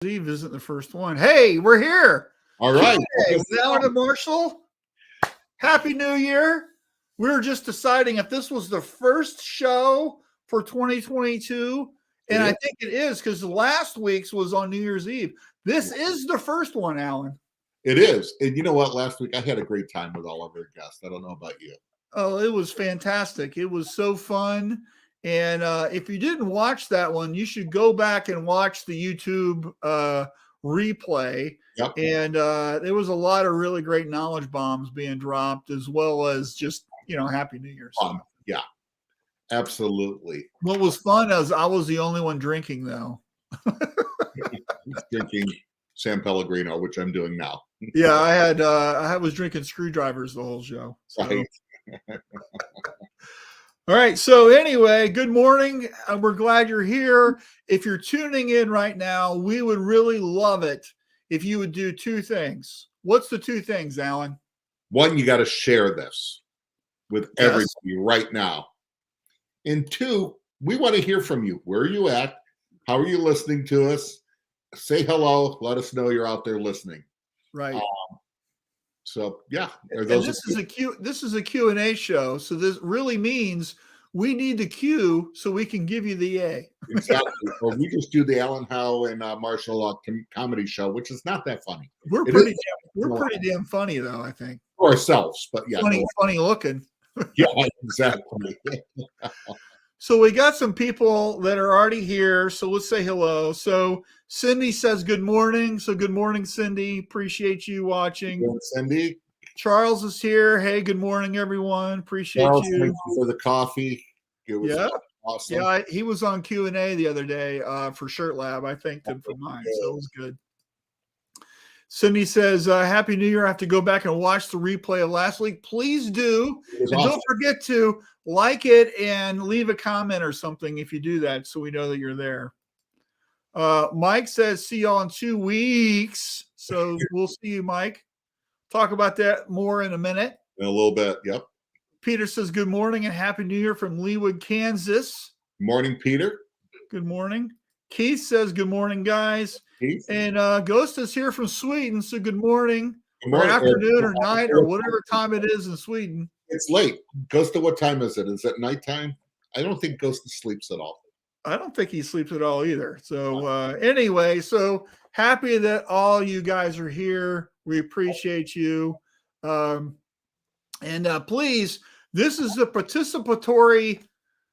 Eve isn't the first one. Hey, we're here. All right. Hey, Alan and Marshall. Happy New Year. We were just deciding if this was the first show for 2022. And I think it is because last week's was on New Year's Eve. This is the first one, Alan. It is. And you know what? Last week I had a great time with all of our guests. I don't know about you. Oh, it was fantastic. It was so fun. And if you didn't watch that one, you should go back and watch the YouTube replay. Yep. And there was a lot of really great knowledge bombs being dropped, as well as just, Happy New Year. Fun. Yeah, absolutely. What was fun is I was the only one drinking, though. Drinking San Pellegrino, which I'm doing now. Yeah, I was drinking screwdrivers the whole show. So. Right. All right. So anyway, good morning. We're glad you're here. If you're tuning in right now, we would really love it if you would do two things. What's the two things, Alan? One, you got to share this with everybody right now. And two, we want to hear from you. Where are you at? How are you listening to us? Say hello. Let us know you're out there listening. Right. So yeah, this is a Q&A show. So this really means we need the Q so we can give you the A. Exactly. Or we just do the Alan Howe and Marshall comedy show, which is not that funny. We're pretty damn funny though, I think. For ourselves, but yeah. Funny looking. Yeah, exactly. So we got some people that are already here. So let's say hello. So Cindy says good morning. So good morning, Cindy. Appreciate you watching. Good, Cindy. Charles is here. Hey, good morning, everyone. Appreciate Charles, you. thank you for the coffee. It was awesome. Yeah, he was on Q&A the other day for Shirt Lab. I thanked him for mine, so it was good. Cindy says, Happy New Year. I have to go back and watch the replay of last week. Please do. And awesome. Don't forget to like it and leave a comment or something if you do that so we know that you're there. Mike says, see y'all in 2 weeks. So we'll see you, Mike. Talk about that more in a minute. In a little bit, yep. Peter says, good morning and Happy New Year from Leawood, Kansas. Morning, Peter. Good morning. Keith says, good morning, guys. Keith. And Ghost is here from Sweden. So good morning, or afternoon or night or whatever time it is in Sweden. It's late. Ghost, what time is it? Is it nighttime? I don't think Ghost sleeps at all. I don't think he sleeps at all either. So anyway, so happy that all you guys are here. We appreciate you. And please, this is a participatory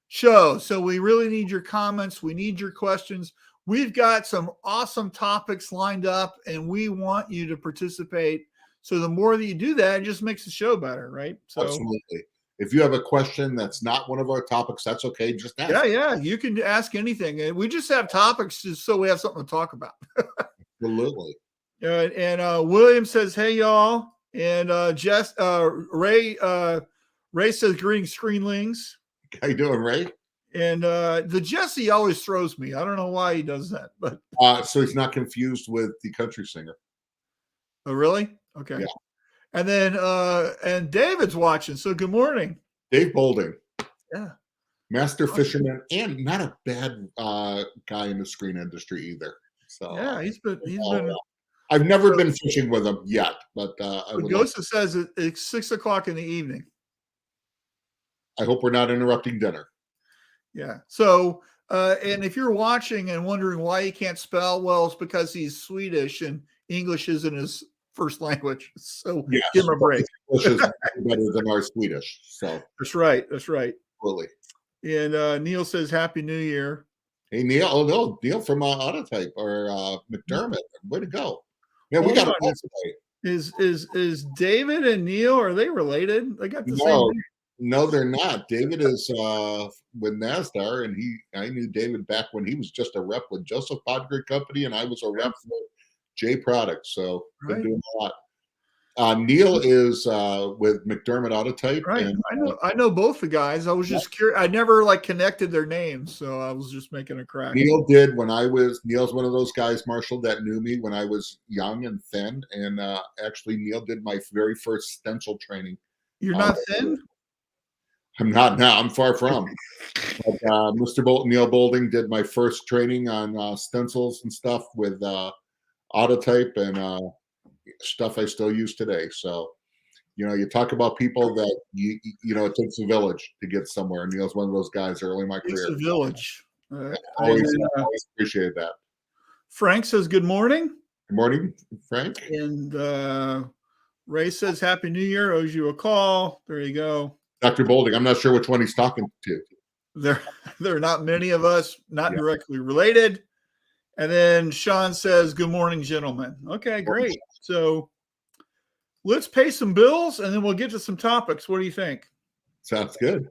show. So we really need your comments. We need your questions. We've got some awesome topics lined up and we want you to participate. So the more that you do that, it just makes the show better, right? So, absolutely. If you have a question that's not one of our topics, that's okay. Just ask. Yeah. You can ask anything. We just have topics just so we have something to talk about. Absolutely. And William says, hey, y'all. And Ray says, greetings, Screenlings. How you doing, Ray? And the Jesse always throws me. I don't know why he does that, but so he's not confused with the country singer. Oh, really? Okay. Yeah. And then and David's watching. So good morning, Dave Bolding. Yeah. Master fisherman and not a bad guy in the screen industry either. So yeah, he's been. I've never been fishing with him yet, but Ghost says it's 6 o'clock in the evening. I hope we're not interrupting dinner. Yeah. So, and if you're watching and wondering why he can't spell, well, it's because he's Swedish and English isn't his first language. So yes, give him a break. English is better than our Swedish. So that's right. That's right. Really. And Neil says, Happy New Year. Hey, Neil. Oh, no. Neil from Autotype or McDermott. Way to go. Yeah, we got Is David and Neil, are they related? They got the same name. No, they're not. David is with NASDAR, and I knew David back when he was just a rep with Joseph Podgren Company, and I was a rep for J Products. So been doing a lot. Neil is with McDermott Autotype. Right. And, I know both the guys. I was just curious. I never connected their names, so I was just making a crack. Neil's one of those guys, Marshall, that knew me when I was young and thin. And actually, Neil did my very first stencil training. You're not thin? I'm not now. I'm far from. But, Neil Bolding did my first training on stencils and stuff with Autotype and stuff I still use today. So, you talk about people that it takes a village to get somewhere. And Neil's one of those guys early in my career. It's a village. Always appreciate that. Frank says good morning. Good morning, Frank. And Ray says Happy New Year. Owes you a call. There you go. Dr. Bolding. I'm not sure which one he's talking to. There are not many of us, not directly related. And then Sean says, good morning, gentlemen. Okay, great. So let's pay some bills and then we'll get to some topics. What do you think? Sounds good.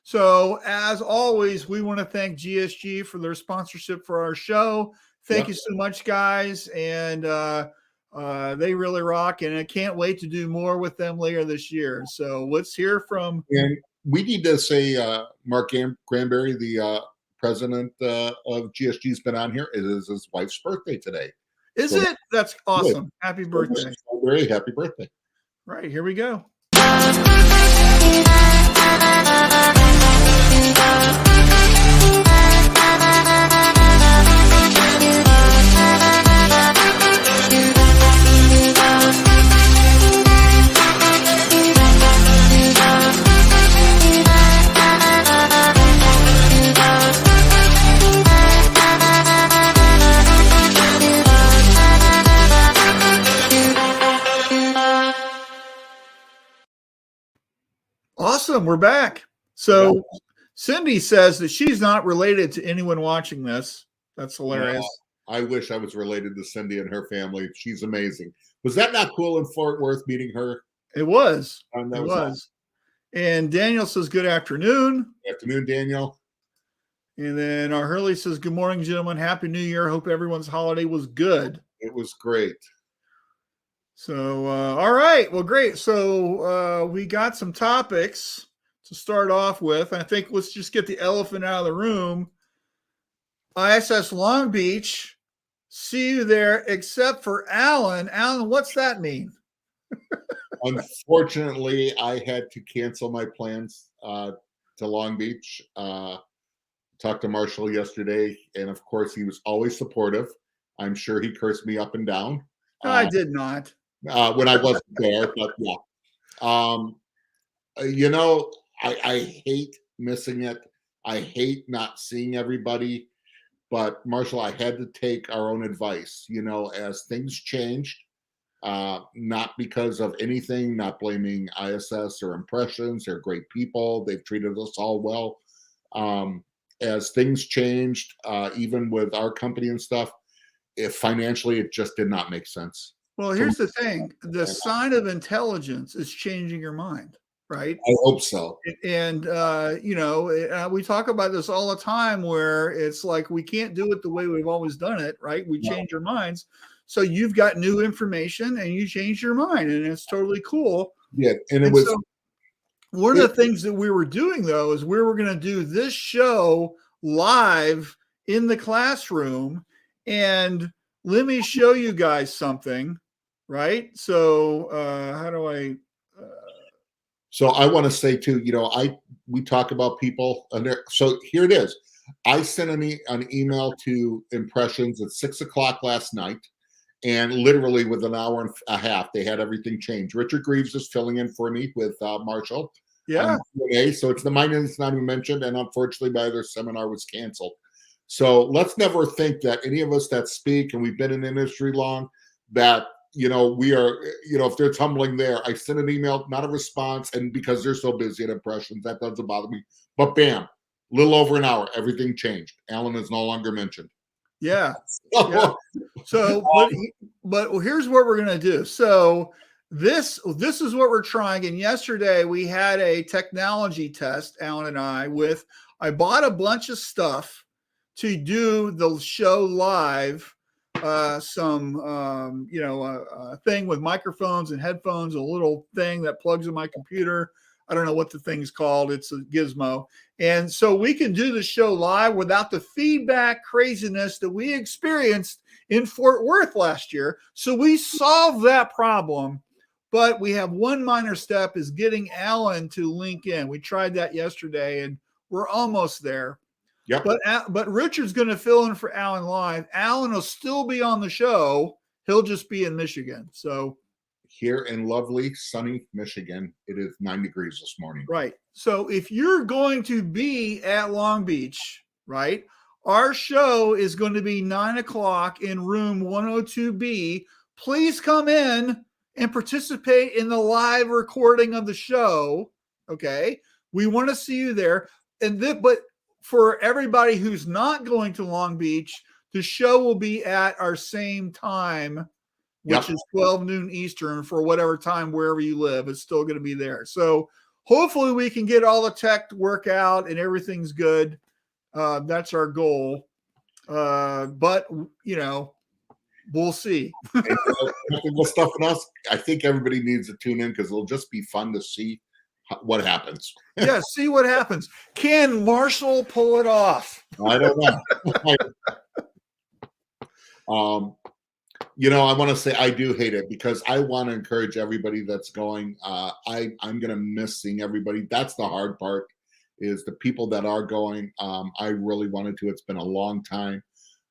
So as always, we want to thank GSG for their sponsorship for our show. Thank you so much, guys. And they really rock. And I can't wait to do more with them later this year. So let's hear from. And we need to say Mark Granberry, the president of GSG, has been on here. It is his wife's birthday today. Is it? That's awesome. Good. Happy birthday. Very happy birthday. Right, here we go. Awesome. We're back. So Cindy says that she's not related to anyone watching this. That's hilarious. I wish I was related to Cindy and her family. She's amazing. Was that not cool in Fort Worth meeting her? It was. It was. Awesome. And Daniel says, good afternoon. Good afternoon, Daniel. And then our Hurley says, good morning, gentlemen. Happy New Year. Hope everyone's holiday was good. It was great. So, all right. Well, great. So we got some topics to start off with. I think let's just get the elephant out of the room. ISS Long Beach. See you there, except for Alan. Alan, what's that mean? Unfortunately, I had to cancel my plans to Long Beach. Talked to Marshall yesterday, and of course, he was always supportive. I'm sure he cursed me up and down. I did not. When I wasn't there, but yeah. I hate missing it. I hate not seeing everybody. But Marshall, I had to take our own advice, as things changed, not because of anything, not blaming ISS or Impressions. They're great people. They've treated us all well. As things changed, even with our company and stuff, financially, it just did not make sense. Well, here's the thing. The sign of intelligence is changing your mind, right? I hope so. And, we talk about this all the time where it's like we can't do it the way we've always done it, right? We change our minds. So you've got new information and you change your mind, and it's totally cool. Yeah, and it was... So one of the things that we were doing, though, is we were going to do this show live in the classroom. And let me show you guys something. Right. So how do I? So I want to say too, we talk about people. So here it is. I sent an email to Impressions at 6:00 last night, and literally with an hour and a half, they had everything changed. Richard Greaves is filling in for me with Marshall. Yeah. So it's my name that's not even mentioned, and unfortunately, my other seminar was canceled. So let's never think that any of us that speak and we've been in the industry long that. We are, if they're tumbling there, I sent an email, not a response. And because they're so busy at Impressions, that doesn't bother me. But bam, little over an hour, everything changed. Alan is no longer mentioned. Yeah. So, but here's what we're going to do. So this is what we're trying. And yesterday we had a technology test, Alan and I bought a bunch of stuff to do the show live. Some thing with microphones and headphones, a little thing that plugs in my computer. I don't know what the thing's called. It's a gizmo. And so we can do the show live without the feedback craziness that we experienced in Fort Worth last year. So we solved that problem But we have one minor step is getting Alan to link in. We tried that yesterday, and we're almost there. Yep. But Richard's going to fill in for Alan live. Alan will still be on the show. He'll just be in Michigan. So here in lovely, sunny Michigan, it is 9 degrees this morning. Right. So if you're going to be at Long Beach, right, our show is going to be 9 o'clock in room 102B. Please come in and participate in the live recording of the show. Okay. We want to see you there. But for everybody who's not going to Long Beach, the show will be at our same time, which is 12 noon Eastern for whatever time, wherever you live. It's still going to be there. So hopefully we can get all the tech to work out and everything's good. That's our goal. But, we'll see. Stuff in us. I think everybody needs to tune in because it'll just be fun to see what happens. Yeah, see what happens. Can Marshall pull it off? I don't know. I want to say I do hate it because I want to encourage everybody that's going. I'm going to miss seeing everybody. That's the hard part is the people that are going. I really wanted to. It's been a long time.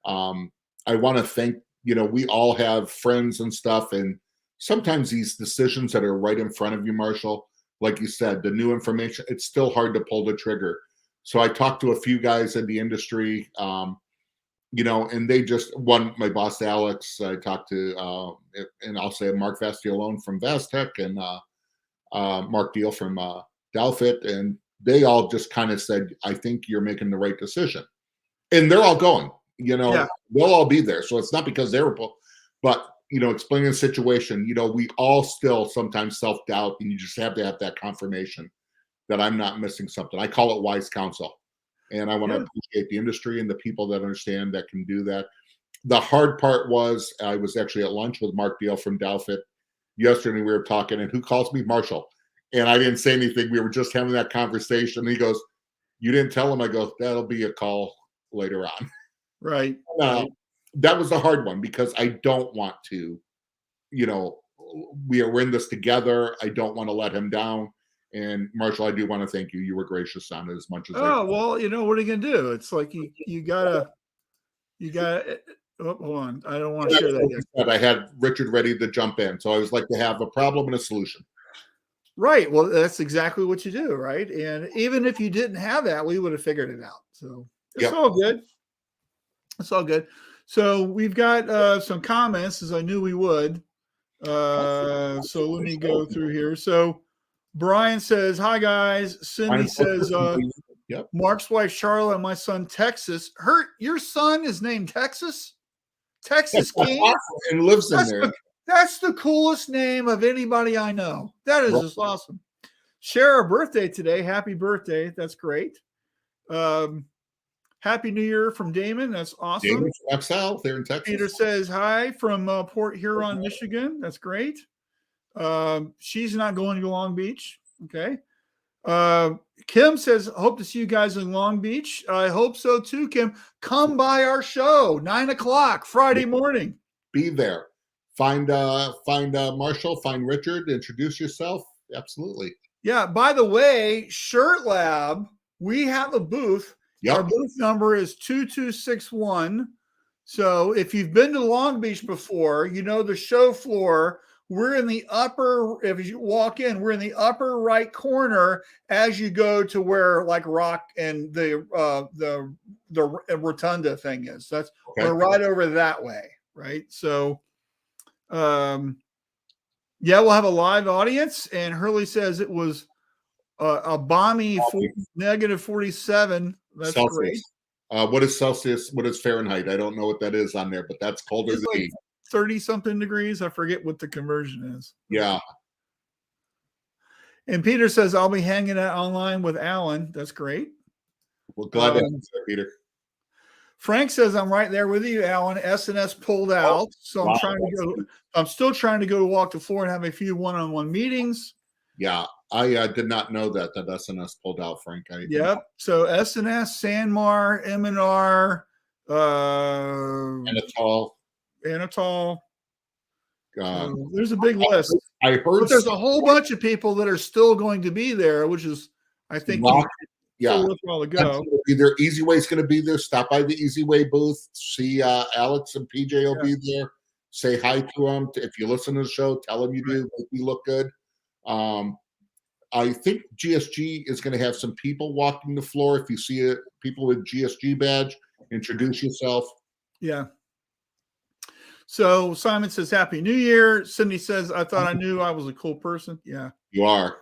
I want to thank, we all have friends and stuff. And sometimes these decisions that are right in front of you, Marshall, like you said, the new information, it's still hard to pull the trigger. So I talked to a few guys in the industry, and they just, my boss, Alex, I talked to, and I'll say Mark Vastiolone from Vastech and Mark Deal from Dalfit. And they all just kind of said, I think you're making the right decision. And they're all going, they'll all be there. So it's not because they were, but, explaining the situation, we all still sometimes self-doubt, and you just have to have that confirmation that I'm not missing something. I call it wise counsel. And I want to appreciate the industry and the people that understand that can do that. The hard part was I was actually at lunch with Mark Deal from Dalfit yesterday. We were talking, and who calls me? Marshall. And I didn't say anything. We were just having that conversation. And he goes, you didn't tell him? I go, that'll be a call later on. Right. That was the hard one because I don't want to, we're in this together. I don't want to let him down. And Marshall, I do want to thank you. You were gracious on it as much as well, what are you gonna do? It's like you gotta. Oh, hold on, I don't want to share that yet. I had Richard ready to jump in, so I always like to have a problem and a solution. Right. Well, that's exactly what you do, right? And even if you didn't have that, we would have figured it out. So it's all good. It's all good. So we've got some comments, as I knew we would. So let me go through here. So Brian says, hi, guys. Cindy says, Mark's wife, Charlotte, and my son, Texas. Your son is named Texas? Texas King? And lives in there. That's the coolest name of anybody I know. That is just awesome. Share our birthday today. Happy birthday. That's great. Happy New Year from Damon. That's awesome. Damon from XL there in Texas. Peter says hi from Port Huron, Michigan. That's great. She's not going to Long Beach. Okay. Kim says, hope to see you guys in Long Beach. I hope so too, Kim. Come by our show, 9 o'clock Friday morning. Be there. Find Marshall, find Richard, introduce yourself. Absolutely. Yeah. By the way, Shirt Lab, we have a booth. Yep. Our booth number is 2261. So if you've been to Long Beach before, the show floor, we're in the upper, if you walk in, we're in the upper right corner as you go to where like Rock and the rotunda thing is. That's we're right over that way. Right. So, we'll have a live audience. And Hurley says it was a balmy -47. That's Celsius. Great. What is Celsius? What is Fahrenheit? I don't know what that is on there, but that's colder than me. 30-something degrees. I forget what the conversion is. Yeah. And Peter says, I'll be hanging out online with Alan. That's great. Well, glad to have you, Peter. Frank says, I'm right there with you, Alan. S&S pulled out. So I'm still trying to go to walk the floor and have a few one-on-one meetings. Yeah. I did not know that S&S pulled out, Frank. Yep. So S&S, Sanmar, M&R, Anatol. There's a big list. I heard but there's a whole bunch of people that are still going to be there, which is, I think, yeah. worthwhile to go. Either Easy Way's going to be there. Stop by the Easy Way booth. See Alex and PJ will be there. Say hi to them. If you listen to the show, tell them you do. Make me look good. I think GSG is going to have some people walking the floor. If you see people with GSG badge, introduce yourself. Yeah. So Simon says, Happy New Year. Cindy says, I thought I knew I was a cool person. Yeah. You are.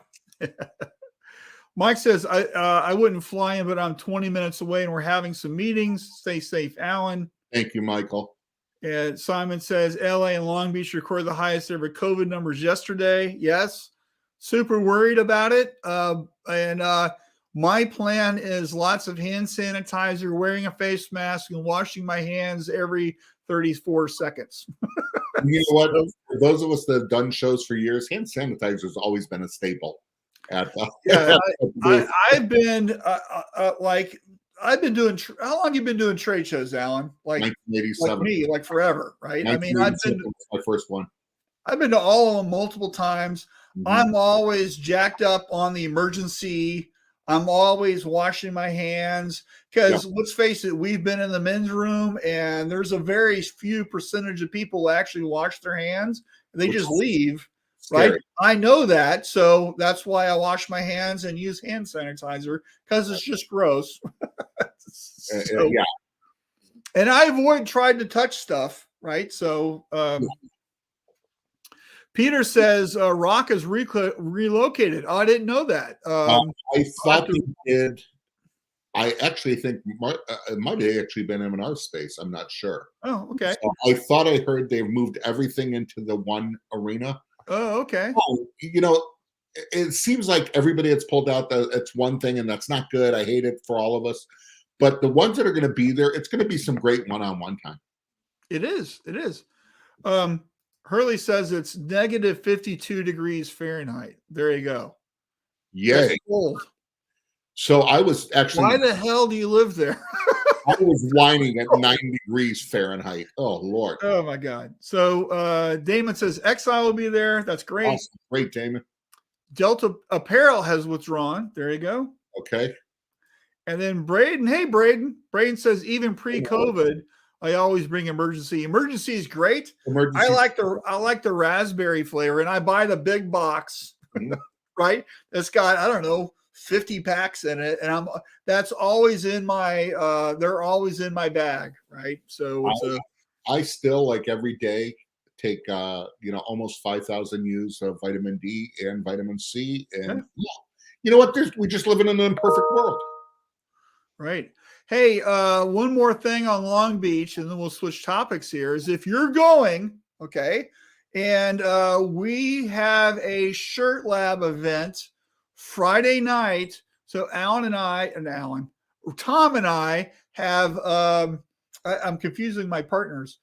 Mike says, I wouldn't fly in, but I'm 20 minutes away and we're having some meetings. Stay safe, Alan. Thank you, Michael. And Simon says, LA and Long Beach recorded the highest ever COVID numbers yesterday. Yes. Super worried about it. My plan is lots of hand sanitizer, wearing a face mask, and washing my hands every 34 seconds. You know what? For those of us that have done shows for years, hand sanitizer has always been a staple. I've been I've been doing. How long have you been doing trade shows, Alan? Like 1987. Like me, like forever, right? I mean, I've been my first one. I've been to all of them multiple times. Mm-hmm. I'm always jacked up on the emergency. I'm always washing my hands because let's face it, we've been in the men's room and there's a very few percentage of people who actually wash their hands. They just leave, right? I know that. So that's why I wash my hands and use hand sanitizer because it's just gross. And I avoid trying to touch stuff, right? So Peter says Rock is relocated. Oh, I didn't know that. I thought they did. I actually think it might have actually been M&R space. I'm not sure. Oh, okay. So I thought I heard they moved everything into the one arena. Oh, okay. You know, it seems like everybody that's pulled out, it's one thing, and that's not good. I hate it for all of us. But the ones that are going to be there, it's going to be some great one-on-one time. It is. It is. Hurley says it's negative 52 degrees Fahrenheit. There you go. Yeah. That's cold. So I was actually. Why the hell do you live there? I was whining at 9 degrees Fahrenheit. Oh, Lord. Oh, my God. So Damon says Exile will be there. That's great. Awesome. Great, Damon. Delta Apparel has withdrawn. There you go. Okay. And then Braden. Hey, Braden. Braden says even pre-COVID, I always bring emergency. Emergency is great. I like the raspberry flavor, and I buy the big box, right? That's got, I don't know, 50 packs in it, and that's always in my they're always in my bag, right? So I still, like, every day take almost 5,000 U's of vitamin D and vitamin C, and you know what? We just live in an imperfect world, right? Hey, one more thing on Long Beach, and then we'll switch topics here, is if you're going, okay, and we have a Shirt Lab event Friday night. So Tom and I have, I'm confusing my partners.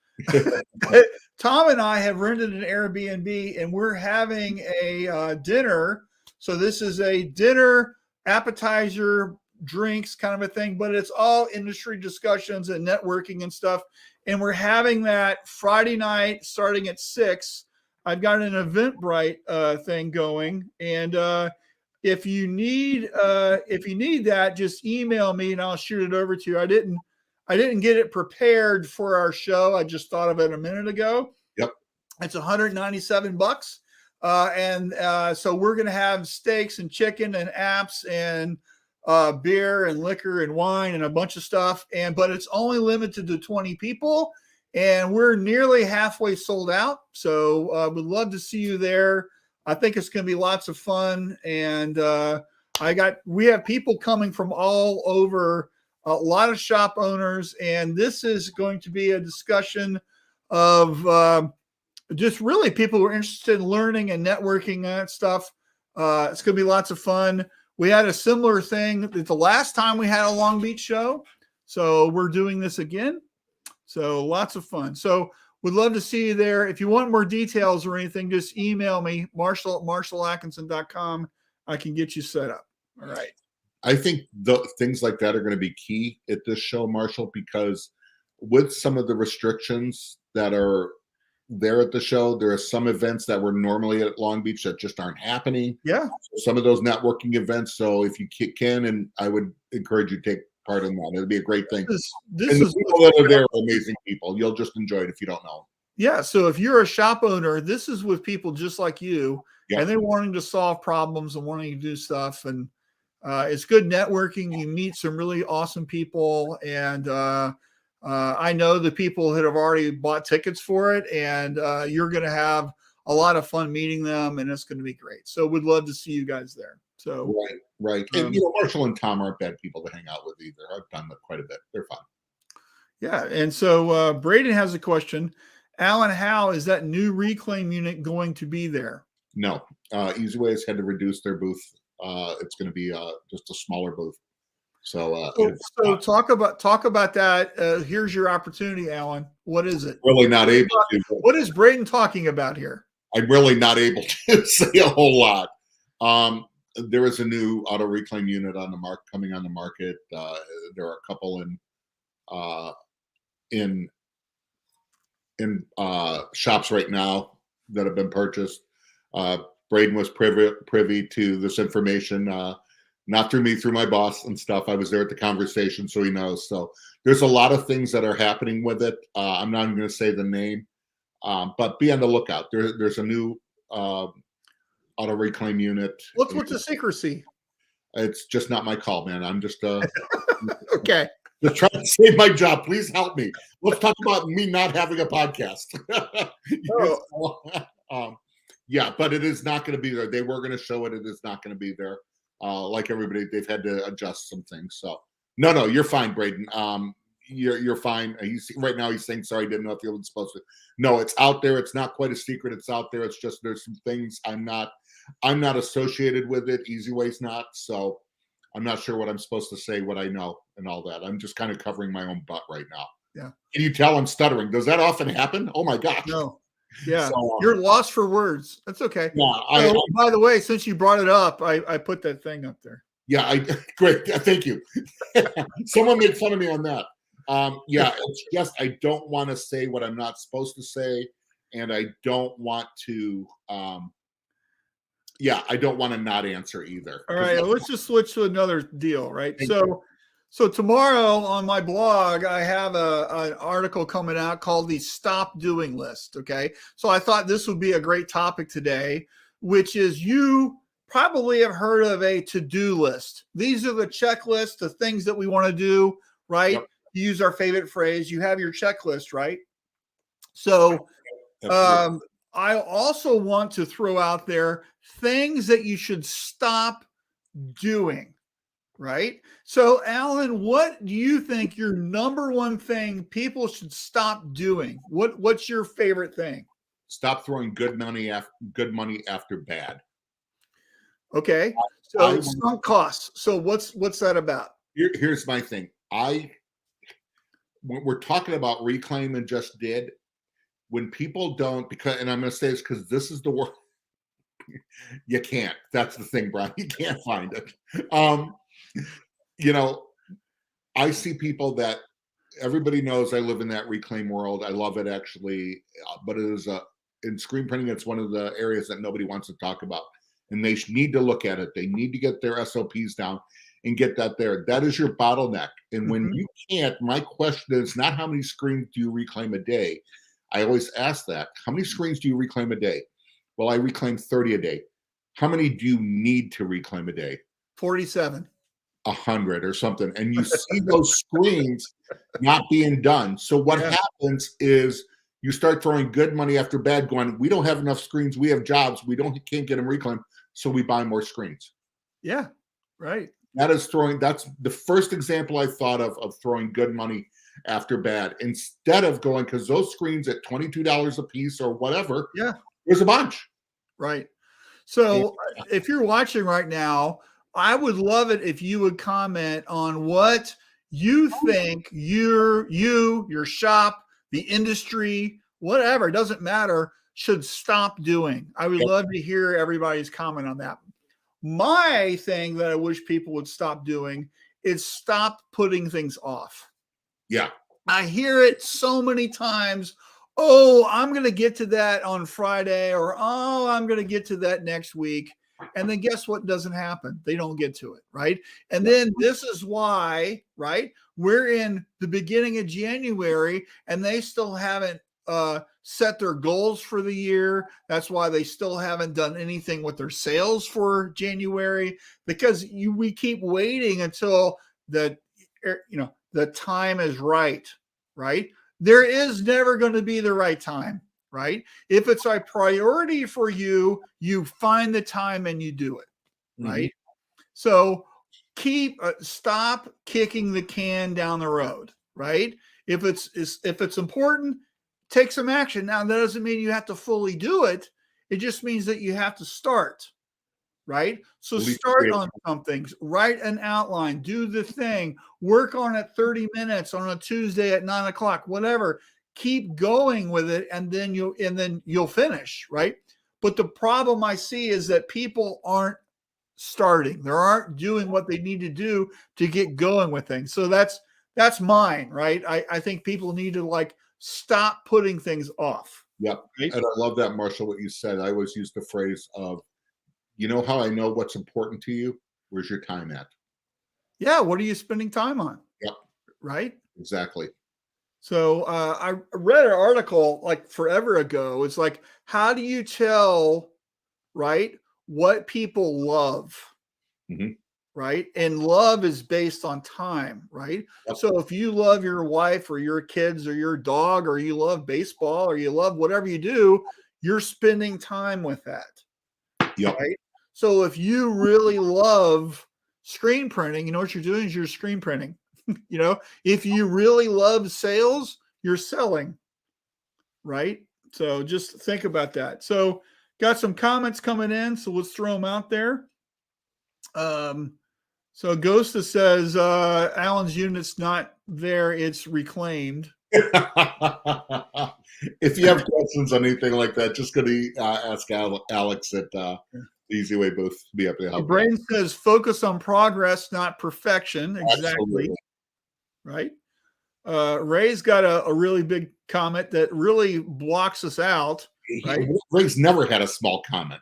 Tom and I have rented an Airbnb, and we're having a dinner. So this is a dinner, appetizer, drinks kind of a thing, but it's all industry discussions and networking and stuff. And we're having that Friday night starting at 6. I've got an Eventbrite thing going, and if you need that, just email me and I'll shoot it over to you. I didn't get it prepared for our show. I just thought of it a minute ago. Yep. It's $197. So we're going to have steaks and chicken and apps and beer and liquor and wine and a bunch of stuff. But it's only limited to 20 people, and we're nearly halfway sold out. So would love to see you there. I think it's going to be lots of fun. And we have people coming from all over, a lot of shop owners. And this is going to be a discussion of just really people who are interested in learning and networking and stuff. It's going to be lots of fun. We had a similar thing the last time we had a Long Beach show. So we're doing this again. So lots of fun. So would love to see you there. If you want more details or anything, just email me, marshall@marshallatkinson.com. I can get you set up. All right. I think things like that are going to be key at this show, Marshall, because with some of the restrictions that are there at the show. There are some events that were normally at Long Beach that just aren't happening. Yeah. Some of those networking events. So if you can, and I would encourage you to take part in that. It'd be a great thing. This and the is people that are there are amazing people. You'll just enjoy it if you don't know. Yeah. So if you're a shop owner, this is with people just like you, Yeah. and they're wanting to solve problems and wanting to do stuff. And it's good networking. You meet some really awesome people. And I know the people that have already bought tickets for it, and you're going to have a lot of fun meeting them, and it's going to be great. So we'd love to see you guys there. So right. And Marshall and Tom aren't bad people to hang out with either. I've done that quite a bit. They're fun. Yeah. And so Braden has a question. Alan, how is that new reclaim unit going to be there? No, Easyways had to reduce their booth. It's going to be just a smaller booth. So talk about that. Here's your opportunity, Alan. What is it? Really not able to. What is Braden talking about here? I'm really not able to say a whole lot. There is a new auto reclaim unit coming on the market. There are a couple in shops right now that have been purchased. Braden was privy to this information, not through me, through my boss and stuff. I was there at the conversation, so he knows. So there's a lot of things that are happening with it. I'm not even going to say the name, but be on the lookout. There's a new auto reclaim unit. What's the secrecy? It's just not my call, man. I'm just okay. Just trying to save my job. Please help me. Let's talk about me not having a podcast. Yeah, but it is not going to be there. They were going to show it. It is not going to be there. Like everybody, they've had to adjust some things. So no, you're fine, Braden. You're fine. Right now he's saying sorry. Didn't know if he was supposed to. No, it's out there. It's not quite a secret. It's out there. It's just there's some things I'm not associated with it. Easyway's not. So I'm not sure what I'm supposed to say, what I know, and all that. I'm just kind of covering my own butt right now. Yeah. Can you tell I'm stuttering? Does that often happen? Oh my gosh. No. Yeah. So, you're lost for words. That's okay. Yeah. By the way, since you brought it up, I put that thing up there. Yeah. Great. Thank you. Someone made fun of me on that. Yeah. It's just I don't want to say what I'm not supposed to say, and I don't want to. I don't want to not answer either. All right, let's just switch to another deal, right? So tomorrow on my blog, I have an article coming out called the Stop Doing List, okay? So I thought this would be a great topic today, which is you probably have heard of a to-do list. These are the checklists, the things that we want to do, right? Yep. You use our favorite phrase, you have your checklist, right? So I also want to throw out there things that you should stop doing, right? So, Alan, what do you think your number one thing people should stop doing? What's your favorite thing? Stop throwing good money after bad. Okay, so sunk costs. So what's that about? Here's my thing. When we're talking about reclaim and just did, when people don't, and I'm going to say this because this is the word, you can't. That's the thing, Brian. You can't find it. I see people that everybody knows I live in that reclaim world. I love it actually, but it is in screen printing, it's one of the areas that nobody wants to talk about, and they need to look at it. They need to get their SOPs down and get that there. That is your bottleneck. And when you can't, my question is not how many screens do you reclaim a day? I always ask that. How many screens do you reclaim a day? Well, I reclaim 30 a day. How many do you need to reclaim a day? 47. 100 or something. And you see those screens not being done. So what happens is you start throwing good money after bad, going, we don't have enough screens. We have jobs. Can't get them reclaimed. So we buy more screens. Yeah, right. That's the first example I thought of throwing good money after bad, instead of going, because those screens at $22 a piece or whatever, there's a bunch. Right. So if you're watching right now, I would love it if you would comment on what you think your shop, the industry, whatever, it doesn't matter, should stop doing. I would love to hear everybody's comment on that. My thing that I wish people would stop doing is stop putting things off. Yeah. I hear it so many times oh, I'm going to get to that on Friday, or oh, I'm going to get to that next week. And then guess what doesn't happen? They don't get to it, right? And then this is why, right? We're in the beginning of January and they still haven't set their goals for the year. That's why they still haven't done anything with their sales for January, because we keep waiting until the time is right, right? There is never going to be the right time, right? If it's a priority for you, you find the time and you do it, right? So stop kicking the can down the road, right? If it's important, take some action. Now, that doesn't mean you have to fully do it. It just means that you have to start, right? So start on something, write an outline, do the thing, work on it 30 minutes on a Tuesday at 9 o'clock, whatever. Keep going with it, and then you'll finish, right? But the problem I see is that people aren't starting. They aren't doing what they need to do to get going with things. So that's mine, right? I think people need to stop putting things off. Yep. Right? And I love that, Marshall, what you said. I always use the phrase of, you know how I know what's important to you? Where's your time at? Yeah. What are you spending time on? Yep. Right? Exactly. So I read an article forever ago. It's like, how do you tell, right, what people love? Right? And love is based on time, right? Yep. So if you love your wife or your kids or your dog, or you love baseball, or you love whatever you do, you're spending time with that. Yep. Right? So if you really love screen printing, you know what you're doing is you're screen printing. If you really love sales, you're selling, right? So just think about that. So got some comments coming in, so let's throw them out there. So Ghosta says Alan's unit's not there, it's reclaimed. If you have questions on anything like that, just go to ask Alex at the Easy Way booth. Be up to help. Brain says focus on progress, not perfection. Exactly. Absolutely. Right. Ray's got a really big comment that really blocks us out. Right? Ray's never had a small comment.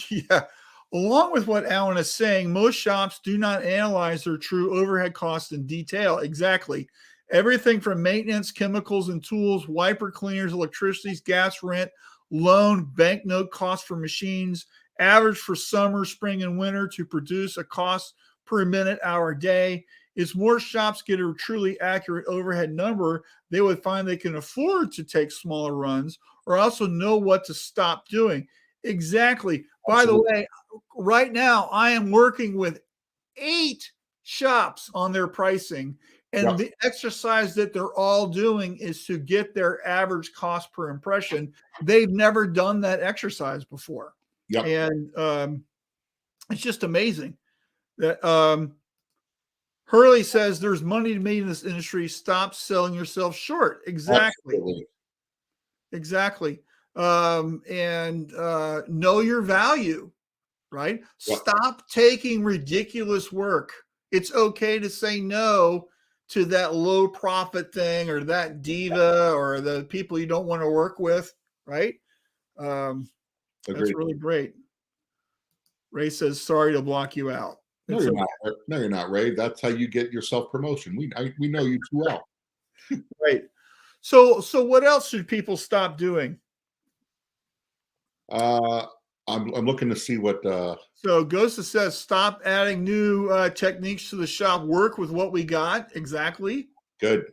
Yeah. Along with what Alan is saying, most shops do not analyze their true overhead costs in detail. Exactly. Everything from maintenance, chemicals and tools, wiper cleaners, electricity, gas, rent, loan, banknote cost for machines, average for summer, spring, and winter to produce a cost per minute, hour, day. As more shops get a truly accurate overhead number, they would find they can afford to take smaller runs, or also know what to stop doing. Exactly. By the way, right now I am working with 8 shops on their pricing, and the exercise that they're all doing is to get their average cost per impression. They've never done that exercise before. And it's just amazing that Hurley says there's money made in this industry. Stop selling yourself short. Exactly. Absolutely. Exactly. And know your value, right? Stop taking ridiculous work. It's okay to say no to that low profit thing, or that diva, or the people you don't want to work with, right? That's really great. Ray says, sorry to block you out. No, you're not. No, you're not, Ray. That's how you get your self-promotion. We know you too well. Right. So what else should people stop doing? I'm looking to see what. So Ghosta says, stop adding new techniques to the shop. Work with what we got. Exactly. Good.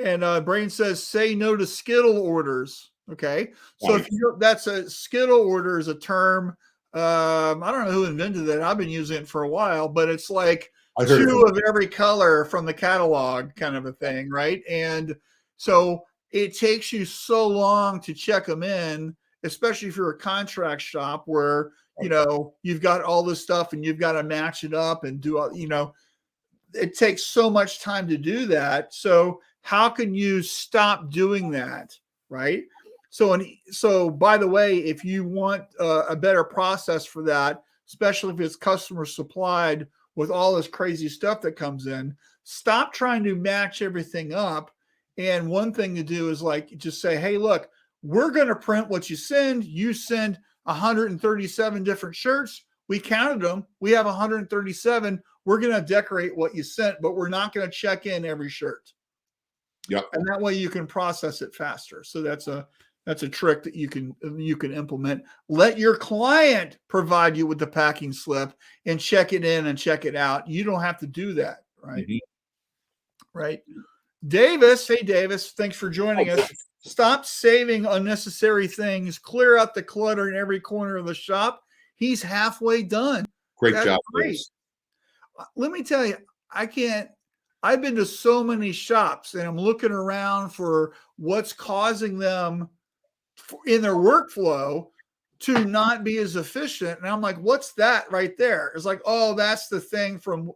And Brain says, say no to Skittle orders. Okay. So that's a Skittle order is a term. I don't know who invented that. I've been using it for a while, but it's like 2 of every color from the catalog kind of a thing, right? And so it takes you so long to check them in, especially if you're a contract shop where, you've got all this stuff and you've got to match it up and do, it takes so much time to do that. So how can you stop doing that, right? So by the way, if you want a better process for that, especially if it's customer supplied with all this crazy stuff that comes in, stop trying to match everything up And one thing to do is like just say, hey, look, we're going to print what you send. You send 137 different shirts. We counted them. We have 137. We're going to decorate what you sent, but we're not going to check in every shirt. Yep. And that way you can process it faster. So that's a trick that you can implement. Let your client provide you with the packing slip and check it in and check it out. You don't have to do that, right? Mm-hmm. Right. Davis, hey Davis, thanks for joining us. Stop saving unnecessary things. Clear out the clutter in every corner of the shop. He's halfway done. Great job. Great. Let me tell you, I've been to so many shops and I'm looking around for what's causing them in their workflow to not be as efficient. And I'm like, what's that right there? It's like, oh, that's the thing from,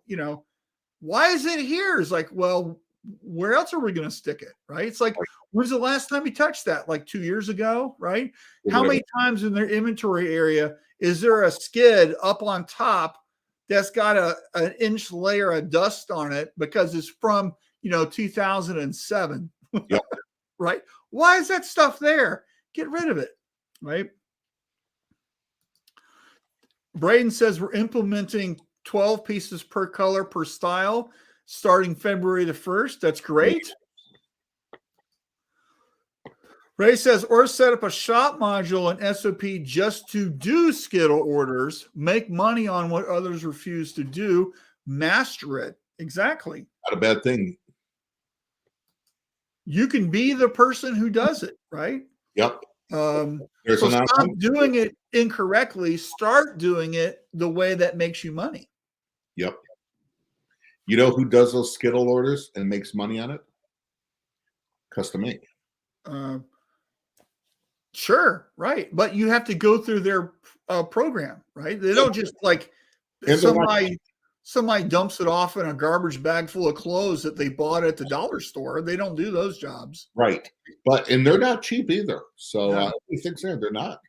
why is it here? It's like, well, where else are we going to stick it? Right. It's like, when's the last time you touched that? Like 2 years ago, right? How many times in their inventory area is there a skid up on top that's got an inch layer of dust on it because it's from, 2007, yep. Right? Why is that stuff there? Get rid of it, right? Braden says we're implementing 12 pieces per color per style starting February the 1st. That's great. Ray says, or set up a shop module and SOP just to do Skittle orders, make money on what others refuse to do, master it. Exactly. Not a bad thing. You can be the person who does it, right? Yep. So stop doing it incorrectly. Start doing it the way that makes you money. Yep. You know who does those Skittle orders and makes money on it? Custom Ink. Sure, right. But you have to go through their program, right? They don't just like somebody dumps it off in a garbage bag full of clothes that they bought at the dollar store. They don't do those jobs. Right. And they're not cheap either. So he thinks they're not.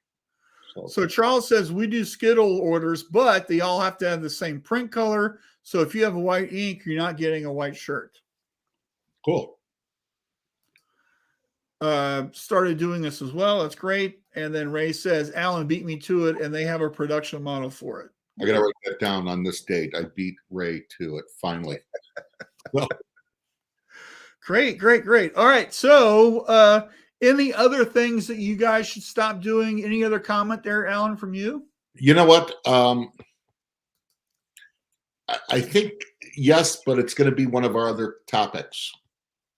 So Charles says we do Skittle orders, but they all have to have the same print color. So if you have a white ink, you're not getting a white shirt. Cool. Started doing this as well. That's great. And then Ray says, Alan beat me to it, and they have a production model for it. I got to write that down on this date. I beat Ray to it, finally. Well, Great. All right. So any other things that you guys should stop doing? Any other comment there, Alan, from you? You know what? I think yes, but it's going to be one of our other topics.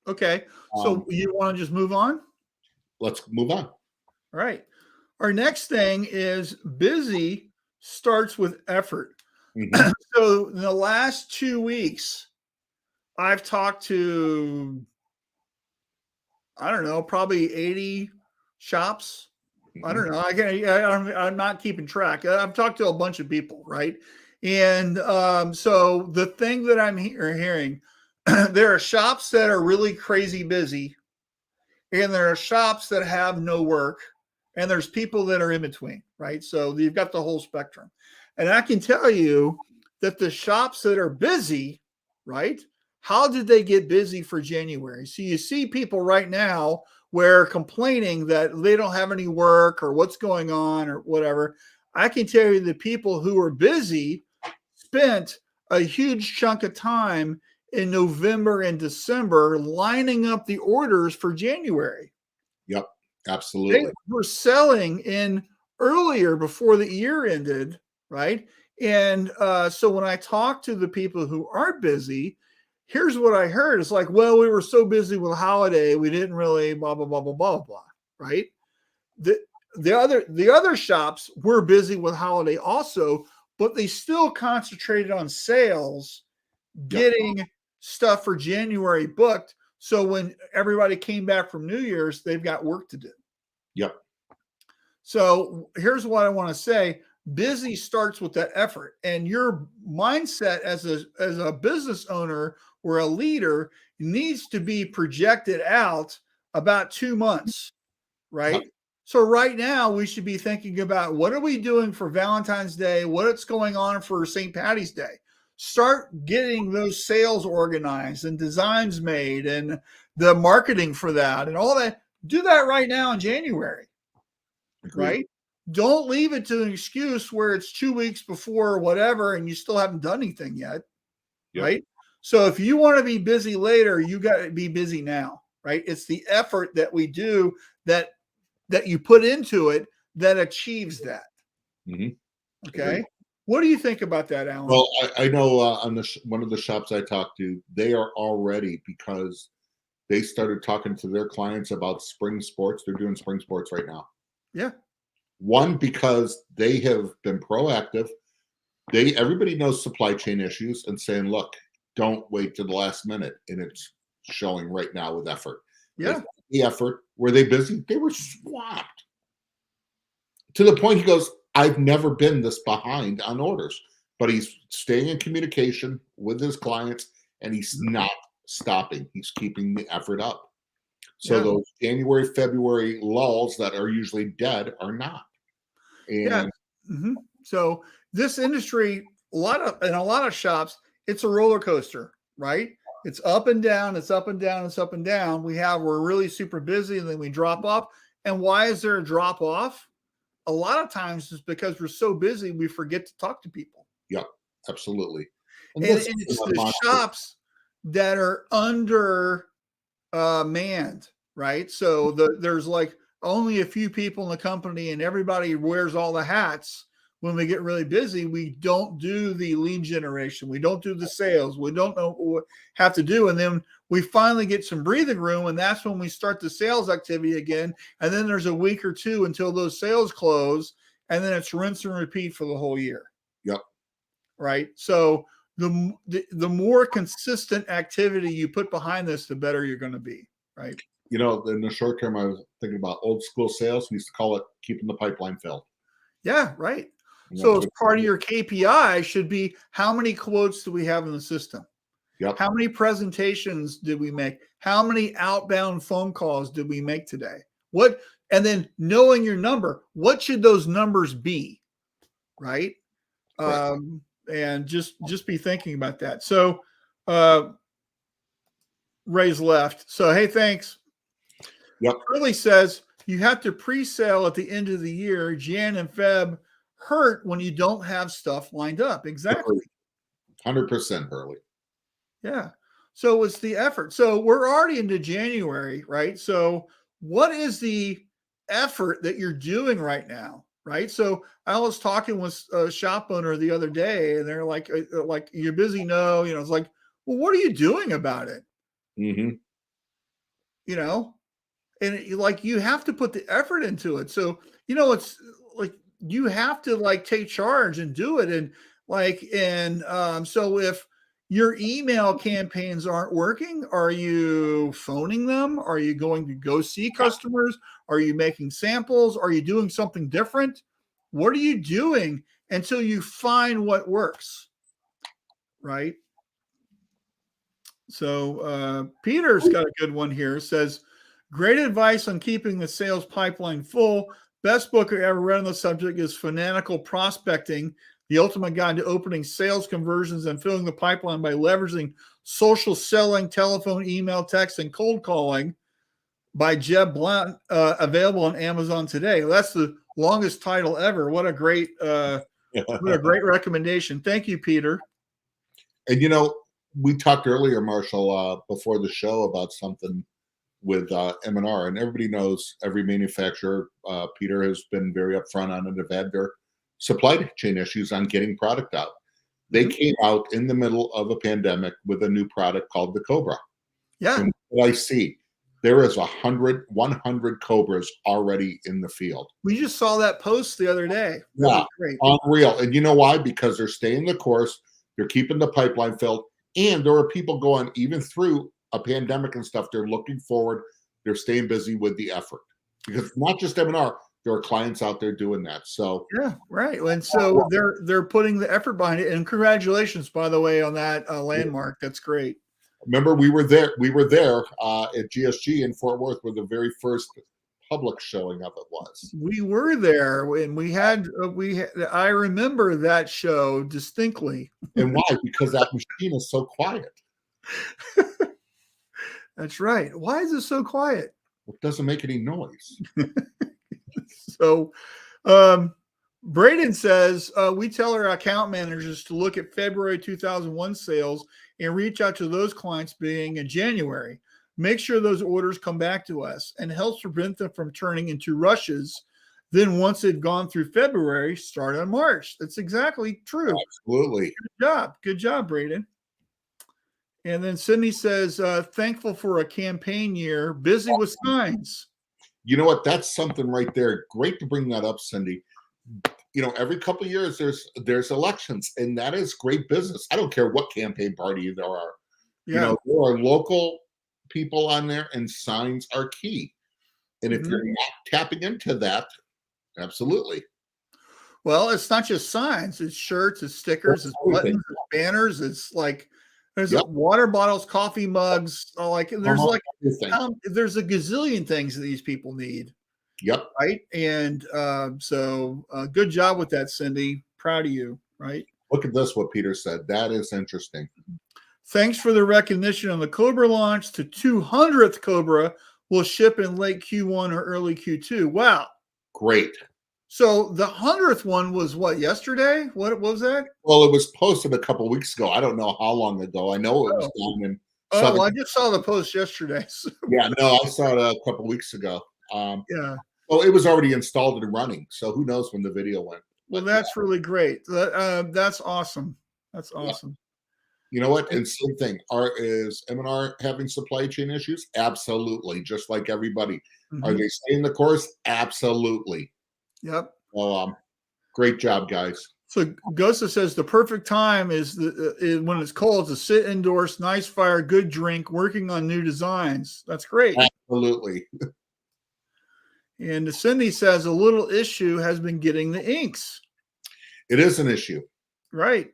Okay. So you want to just move on? Let's move on. All right. Our next thing is busy starts with effort. Mm-hmm. So in the last 2 weeks, I've talked to, I don't know, probably 80 shops. Mm-hmm. I don't know. I'm not keeping track. I've talked to a bunch of people, right? And so the thing that I'm hearing, there are shops that are really crazy busy, and there are shops that have no work, and there's people that are in between, right? So you've got the whole spectrum. And I can tell you that the shops that are busy, right? How did they get busy for January? So you see people right now where complaining that they don't have any work or what's going on or whatever. I can tell you the people who are busy spent a huge chunk of time in November and December lining up the orders for January. Yep, absolutely. They were selling in earlier before the year ended, right? And so when I talk to the people who are busy, here's what I heard. It's like, well, we were so busy with holiday, we didn't really blah, blah, blah, blah, blah, blah, right? The other shops were busy with holiday also, but they still concentrated on sales, getting stuff for January booked. So when everybody came back from New Year's, they've got work to do. Yep. So here's what I want to say. Busy starts with that effort, and your mindset as a business owner or a leader needs to be projected out about 2 months, right? Yep. So right now we should be thinking about what are we doing for Valentine's Day? What's going on for St. Patty's Day? Start getting those sales organized and designs made and the marketing for that and all that. Do that right now in January. Agreed. Right? Don't leave it to an excuse where it's 2 weeks before or whatever and you still haven't done anything yet. Yep. Right? So if you want to be busy later, you got to be busy now. Right? It's the effort that we do that you put into it that achieves that. Mm-hmm. Okay. Agreed. What do you think about that, Alan? Well, I know on one of the shops I talked to, they are already, because they started talking to their clients about spring sports. They're doing spring sports right now. Yeah. One, because they have been proactive. Everybody knows supply chain issues and saying, look, don't wait to the last minute. And it's showing right now with effort. Yeah. The effort. Were they busy? They were swamped. To the point he goes, I've never been this behind on orders. But he's staying in communication with his clients and he's not stopping. He's keeping the effort up. So those January, February lulls that are usually dead are not. And So this industry, in a lot of shops, it's a roller coaster, right? It's up and down, it's up and down, it's up and down. We're really super busy and then we drop off. And why is there a drop off? A lot of times it's because we're so busy we forget to talk to people. Yeah, absolutely. And it's the shops that are under manned, right? So there's like only a few people in the company and everybody wears all the hats. When we get really busy, we don't do the lead generation. We don't do the sales. We don't know what we have to do. And then we finally get some breathing room. And that's when we start the sales activity again. And then there's a week or two until those sales close. And then it's rinse and repeat for the whole year. Yep. Right. So the more consistent activity you put behind this, the better you're going to be. Right. You know, in the short term, I was thinking about old school sales. We used to call it keeping the pipeline filled. Yeah. Right. So as part of your KPI should be how many quotes do we have in the system? Yep. How many presentations did we make? How many outbound phone calls did we make today? And then knowing your number, what should those numbers be? Right. And just be thinking about that. So Ray's left. So, hey, thanks. Yep. Curly says you have to pre-sale at the end of the year. Jan and Feb hurt when you don't have stuff lined up. Exactly. 100% Hurley. Yeah. So it's the effort. So we're already into January, right? So what is the effort that you're doing right now? Right. So I was talking with a shop owner the other day and they're like, you're busy. No, it's like, well, what are you doing about it? Mm-hmm. And you have to put the effort into it. So, it's like, you have to take charge and do it. And so if your email campaigns aren't working, are you phoning them? Are you going to go see customers? Are you making samples? Are you doing something different? What are you doing until you find what works? Right. So Peter's got a good one here. It says, great advice on keeping the sales pipeline full. Best book I ever read on the subject is Fanatical Prospecting, the ultimate guide to opening sales conversions and filling the pipeline by leveraging social selling, telephone, email, text, and cold calling by Jeb Blount, available on Amazon today. Well, that's the longest title ever. What a great recommendation. Thank you, Peter. And, we talked earlier, Marshall, before the show about something with M&R, and everybody knows every manufacturer. Peter has been very upfront on it. They've had their supply chain issues on getting product out. They came out in the middle of a pandemic with a new product called the Cobra. Yeah. And what I see, there is 100 Cobras already in the field. We just saw that post the other day. Yeah, unreal. And you know why? Because they're staying the course. They're keeping the pipeline filled. And there are people going, even through a pandemic and stuff, they're looking forward. They're staying busy with the effort. Because not just M&R, there are clients out there doing that. So yeah, right. And so they're putting the effort behind it. And congratulations, by the way, on that landmark. That's great. Remember, we were there at GSG in Fort Worth where the very first public showing of it was. We were there and we had I remember that show distinctly. And why? Because that machine is so quiet. That's right. Why is it so quiet? It doesn't make any noise. So, Braden says, we tell our account managers to look at February 2001 sales and reach out to those clients being in January. Make sure those orders come back to us and helps prevent them from turning into rushes. Then once they've gone through February, start on March. That's exactly true. Absolutely. Good job. Good job, Braden. And then Sydney says, thankful for a campaign year, busy with signs. You know what? That's something right there. Great to bring that up, Cindy. You know, every couple of years there's elections, and that is great business. I don't care what campaign party there are. Yeah. You know, there are local people on there, and signs are key. And if you're not tapping into that, absolutely. Well, it's not just signs; it's shirts, it's stickers, it's buttons, it's banners. It's like there's water bottles, coffee mugs. Like there's there's a gazillion things that these people need. Yep. Right. And so good job with that, Cindy. Proud of you. Right. Look at this, what Peter said. That is interesting. Thanks for the recognition on the Cobra launch. To 200th Cobra will ship in late Q1 or early Q2. Wow. Great. So the 100th one was what, yesterday? What was that? Well, it was posted a couple of weeks ago. I don't know how long ago. I know it was down in well, I just saw the post yesterday. So. Yeah, no, I saw it a couple of weeks ago. Yeah. Well, it was already installed and running, so who knows when the video went. Well, that's really great. That's awesome. That's awesome. You know what? And same thing. Is M&R having supply chain issues? Absolutely. Just like everybody. Are they staying the course? Absolutely. Yep. Well, great job, guys. So Gosa says the perfect time is when it's cold to sit indoors, nice fire, good drink, working on new designs. That's great. Absolutely. And Cindy says a little issue has been getting the inks. It is an issue. Right.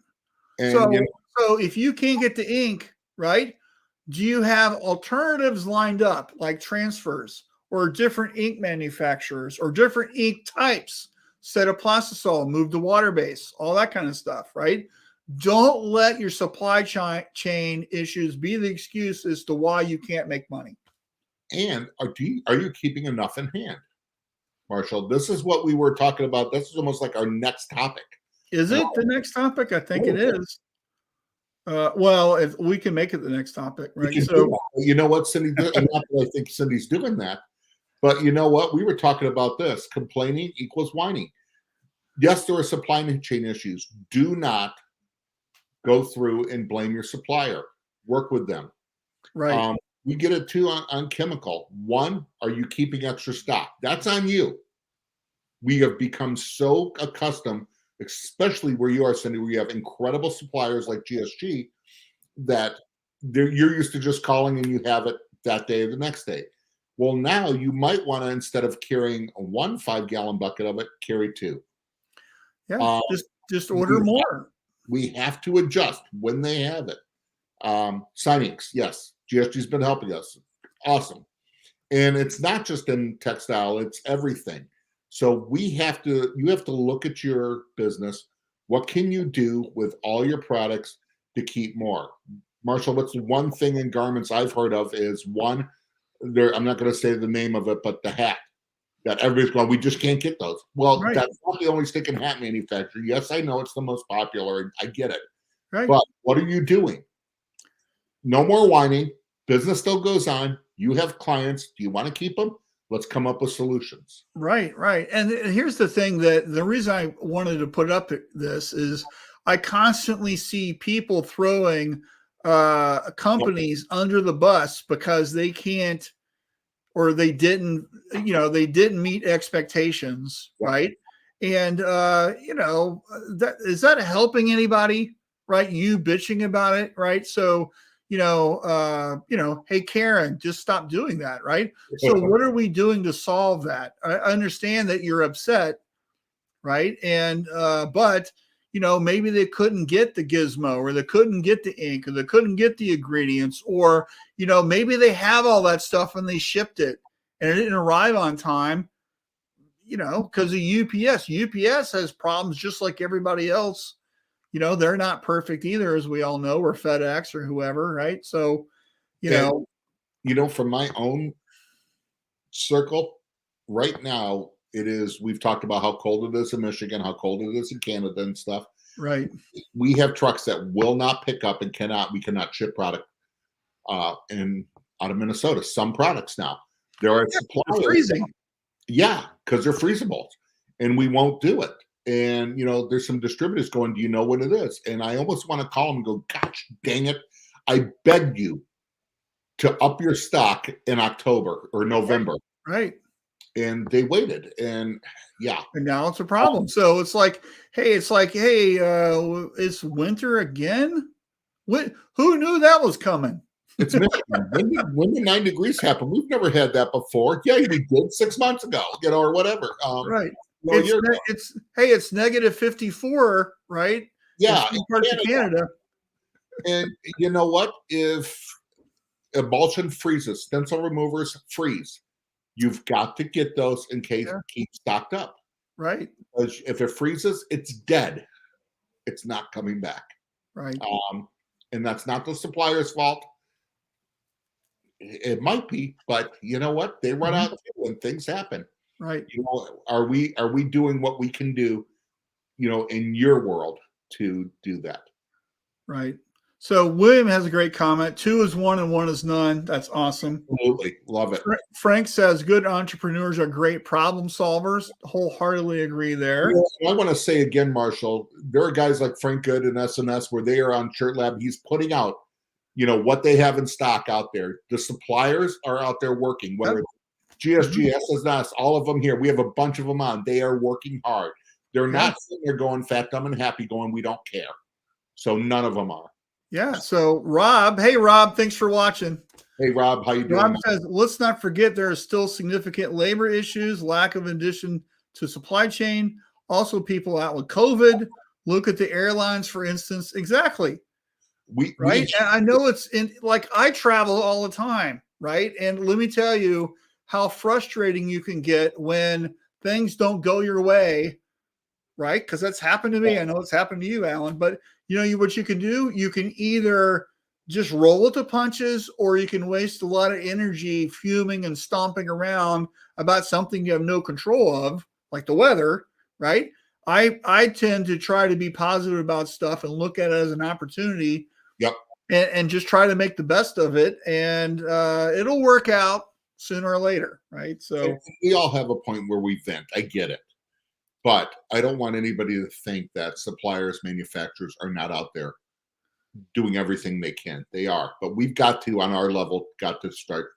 And, so if you can't get the ink, right, do you have alternatives lined up like transfers or different ink manufacturers or different ink types? Set a plastisol, move to water base, all that kind of stuff, right? Don't let your supply chain issues be the excuse as to why you can't make money. And are you keeping enough in hand, Marshall? This is what we were talking about. This is almost like our next topic. Is it the next topic? I think it is. Well, if we can make it the next topic, right? So you know what, Cindy? Not that I think Cindy's doing that. But you know what? We were talking about this. Complaining equals whining. Yes, there are supply chain issues. Do not go through and blame your supplier. Work with them. Right. We get it too on chemical. One, are you keeping extra stock? That's on you. We have become so accustomed, especially where you are, Cindy, where you have incredible suppliers like GSG, that you're used to just calling and you have it that day or the next day. Well, now you might want to, instead of carrying one 5-gallon bucket of it, carry 2. Yeah, just order more. We have to adjust when they have it. Signings, yes. GSG's been helping us. Awesome. And it's not just in textile, it's everything. So you have to look at your business. What can you do with all your products to keep more? Marshall, what's the one thing in garments I've heard of is one, I'm not going to say the name of it, but the hat that everybody's going, we just can't get those. Well, that's not the only stick and hat manufacturer. Yes, I know it's the most popular. I get it. Right. But what are you doing? No more whining. Business still goes on. You have clients. Do you want to keep them? Let's come up with solutions. Right, right. And here's the thing, that the reason I wanted to put up this is I constantly see people throwing companies under the bus because they can't, or they didn't meet expectations, right? And is that helping anybody, right? You bitching about it, right? So hey, Karen, just stop doing that, right? So what are we doing to solve that? I understand that you're upset, right? And but maybe they couldn't get the gizmo, or they couldn't get the ink, or they couldn't get the ingredients, or maybe they have all that stuff and they shipped it and it didn't arrive on time, because of UPS. UPS has problems just like everybody else. They're not perfect either, as we all know, or FedEx or whoever, right? So, from my own circle right now, we've talked about how cold it is in Michigan, how cold it is in Canada and stuff. Right. We have trucks that will not pick up and we cannot ship product out of Minnesota. Some products now. There are suppliers. Freezing. Yeah, because they're freezables, and we won't do it. And there's some distributors going, do you know what it is? And I almost want to call them and go, gosh, dang it. I beg you to up your stock in October or November. Right. And they waited. And yeah. And now it's a problem. So it's like, hey, it's winter again? Who knew that was coming? It's Michigan. When did 9 degrees happen? We've never had that before. Yeah, we did 6 months ago, or whatever. Right. It's negative 54, right? Yeah. In parts of Canada. And you know what? If emulsion freezes, stencil removers freeze, you've got to get those in case keep stocked up. Right. Because if it freezes, it's dead. It's not coming back. Right. And that's not the supplier's fault. It might be, but you know what? They run out and things happen. Right. Are we doing what we can do, in your world to do that? Right. So William has a great comment. 2 is 1 and 1 is none. That's awesome. Absolutely. Love it. Frank says good entrepreneurs are great problem solvers. Wholeheartedly agree there. I want to say again, Marshall, there are guys like Frank Good and SNS where they are on Shirt Lab. He's putting out, what they have in stock out there. The suppliers are out there working, whether it's GSG, SNS, all of them here. We have a bunch of them on. They are working hard. They're not sitting there going fat, dumb, and happy going, we don't care. So none of them are. Yeah. So Rob, hey Rob, thanks for watching. Hey Rob, how you doing? Rob says, let's not forget there are still significant labor issues, lack of addition to supply chain. Also, people out with COVID. Look at the airlines, for instance. Exactly. And I know it's I travel all the time, right? And let me tell you how frustrating you can get when things don't go your way, right? Because that's happened to me. I know it's happened to you, Alan. But what you can do, you can either just roll with the punches, or you can waste a lot of energy fuming and stomping around about something you have no control of, like the weather, right? I tend to try to be positive about stuff and look at it as an opportunity. Yep. And just try to make the best of it, and it'll work out sooner or later, right? So we all have a point where we vent. I get it. But I don't want anybody to think that suppliers, manufacturers are not out there doing everything they can. They are. But we've got to, on our level, start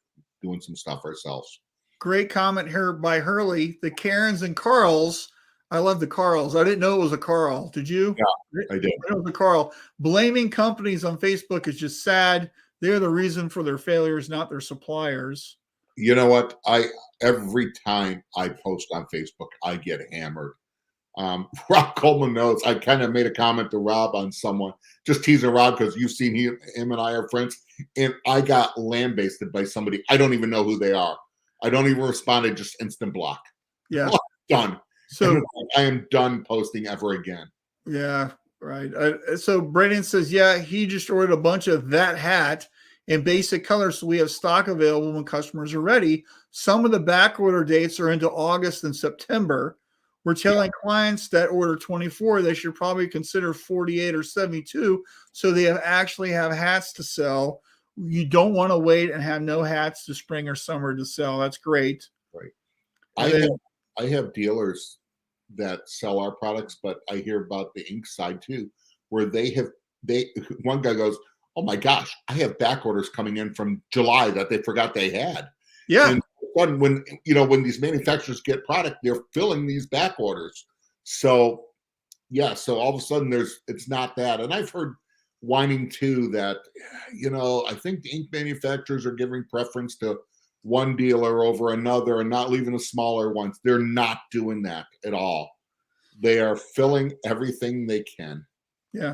doing some stuff ourselves. Great comment here by Hurley. The Karens and Carls. I love the Carls. I didn't know it was a Carl. Did you? Yeah, I did. I know it was a Carl. Blaming companies on Facebook is just sad. They're the reason for their failures, not their suppliers. You know what? Every time I post on Facebook, I get hammered. Rob Coleman knows. I kind of made a comment to Rob on someone, just teasing Rob because you've seen him and I are friends, and I got lambasted by somebody. I don't even know who they are. I don't even respond. I just instant block. Yeah, done. So I am done posting ever again. Yeah, right. So Brandon says, yeah, he just ordered a bunch of that hat in basic colors, so we have stock available when customers are ready. Some of the back order dates are into August and September. We're telling clients that order 24, they should probably consider 48 or 72, so they actually have hats to sell. You don't want to wait and have no hats to spring or summer to sell. That's great. Right. I have dealers that sell our products, but I hear about the ink side too, where one guy goes, oh my gosh, I have back orders coming in from July that they forgot they had. Yeah. And when these manufacturers get product, they're filling these back orders. So yeah, so all of a sudden it's not that. And I've heard whining too that, I think the ink manufacturers are giving preference to one dealer over another and not leaving the smaller ones. They're not doing that at all. They are filling everything they can. Yeah.